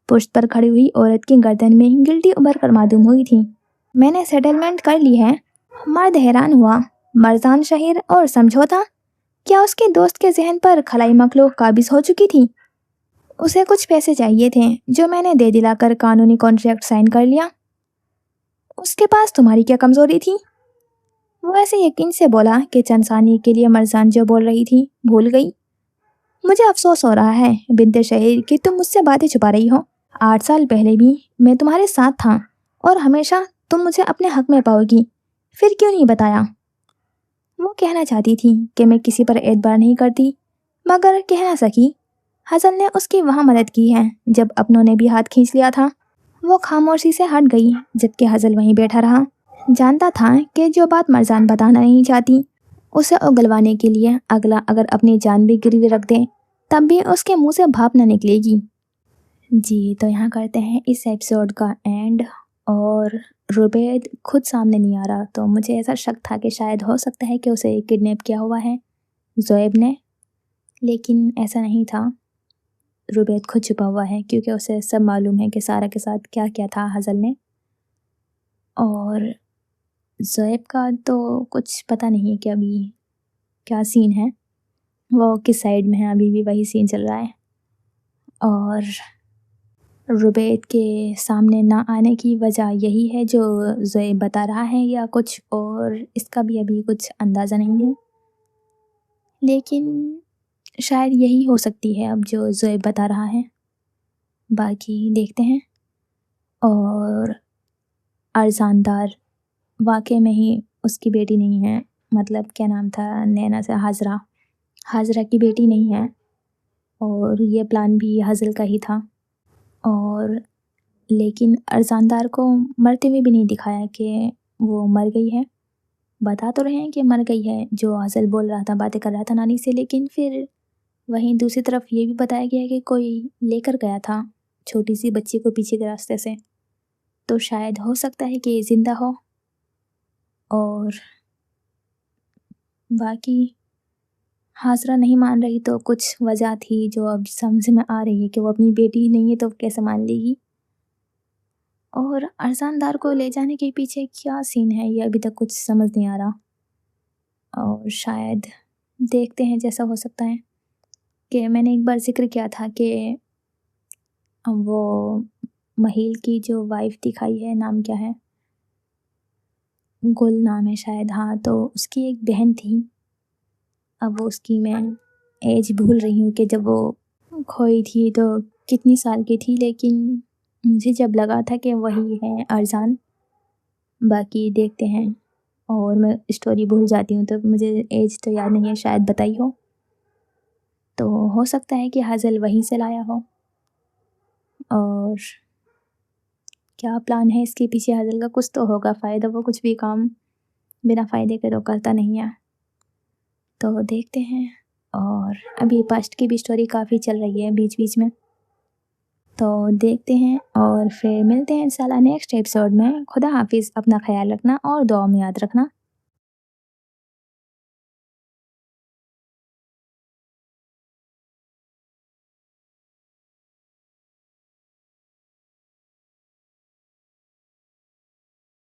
पुष्ट पर खड़ी हुई औरत की गर्दन में गिल्टी उभर कर मालूम हुई थी। मैंने सेटलमेंट कर ली है। मर्द हैरान हुआ। मरजान शहीर और समझौता? क्या उसके दोस्त के जहन पर खलाई मखलूक काबिज हो चुकी थी? उसे कुछ पैसे चाहिए थे जो मैंने दे दिलाकर कानूनी कॉन्ट्रैक्ट साइन कर लिया। उसके पास तुम्हारी क्या कमजोरी थी? वो ऐसे यकीन से बोला कि चंद सानी के लिए मरजान जो बोल रही थी भूल गई। मुझे अफसोस हो रहा है बिनते शहीर कि तुम मुझसे बातें छुपा रही हो। 8 साल पहले भी मैं तुम्हारे साथ था और हमेशा तुम मुझे अपने हक में पाओगी, फिर क्यों नहीं बताया? वो कहना चाहती थी कि मैं किसी पर एतबार नहीं करती, मगर कह ना सकी। हसन ने उसकी वहाँ मदद की है जब अपनों ने भी हाथ खींच लिया था। वो खामोशी से हट गई जबकि हसल वहीं बैठा रहा। जानता था कि जो बात मरजान बताना नहीं चाहती उसे उगलवाने के लिए अगला अगर अपनी जान भी गिरवी रख दे तब भी उसके मुंह से भाप न निकलेगी। जी तो यहाँ करते हैं इस एपिसोड का एंड। और रुबैद खुद सामने नहीं आ रहा, तो मुझे ऐसा शक था कि शायद हो सकता है कि उसे किडनैप किया हुआ है ज़ोएब ने, लेकिन ऐसा नहीं था। रुबैद खुद छुपा हुआ है क्योंकि उसे सब मालूम है कि सारा के साथ क्या क्या था हसल ने। और ज़ोएब का तो कुछ पता नहीं है कि अभी क्या सीन है, वो किस साइड में है, अभी भी वही सीन चल रहा है। और रुबैद के सामने ना आने की वजह यही है जो ज़ोएब बता रहा है या कुछ और, इसका भी अभी कुछ अंदाज़ा नहीं है, लेकिन शायद यही हो सकती है अब जो ज़ोएब बता रहा है। बाकी देखते हैं। और अरजानदार वाकई में ही उसकी बेटी नहीं है, मतलब क्या नाम था नैना से, हाजरा, हाजरा की बेटी नहीं है। और ये प्लान भी हज़ल का ही था। और लेकिन अरजानदार को मरते हुए भी नहीं दिखाया कि वो मर गई है। बता तो रहे हैं कि मर गई है, जो हज़ल बोल रहा था, बातें कर रहा था नानी से, लेकिन फिर वहीं दूसरी तरफ ये भी बताया गया कि कोई लेकर गया था छोटी सी बच्ची को पीछे के रास्ते से, तो शायद हो सकता है कि ज़िंदा हो। और बाकी हाजरा नहीं मान रही तो कुछ वजह थी जो अब समझ में आ रही है कि वो अपनी बेटी ही नहीं है तो कैसे मान लेगी। और अरजानदार को ले जाने के पीछे क्या सीन है ये अभी तक कुछ समझ नहीं आ रहा। और शायद देखते हैं जैसा हो सकता है। कि मैंने एक बार ज़िक्र किया था कि वो महिल की जो वाइफ़ दिखाई है, नाम क्या है? गुल नाम है शायद, हाँ, तो उसकी एक बहन थी। अब वो उसकी मैं एज भूल रही हूँ कि जब वो खोई थी तो कितनी साल की थी, लेकिन मुझे जब लगा था कि वही है अरजान। बाकी देखते हैं। और मैं स्टोरी भूल जाती हूँ तो मुझे एज तो याद नहीं है, शायद बताई हो। तो हो सकता है कि हज़ल वहीं से लाया हो। और क्या प्लान है इसके पीछे हज़ल का? कुछ तो होगा फ़ायदा, वो कुछ भी काम बिना फ़ायदे के तो करता नहीं है। तो देखते हैं। और अभी पास्ट की भी स्टोरी काफ़ी चल रही है बीच बीच में, तो देखते हैं और फिर मिलते हैं इंशाल्लाह नेक्स्ट एपिसोड में। खुदा हाफिज़, अपना ख्याल रखना और दुआ में याद रखना।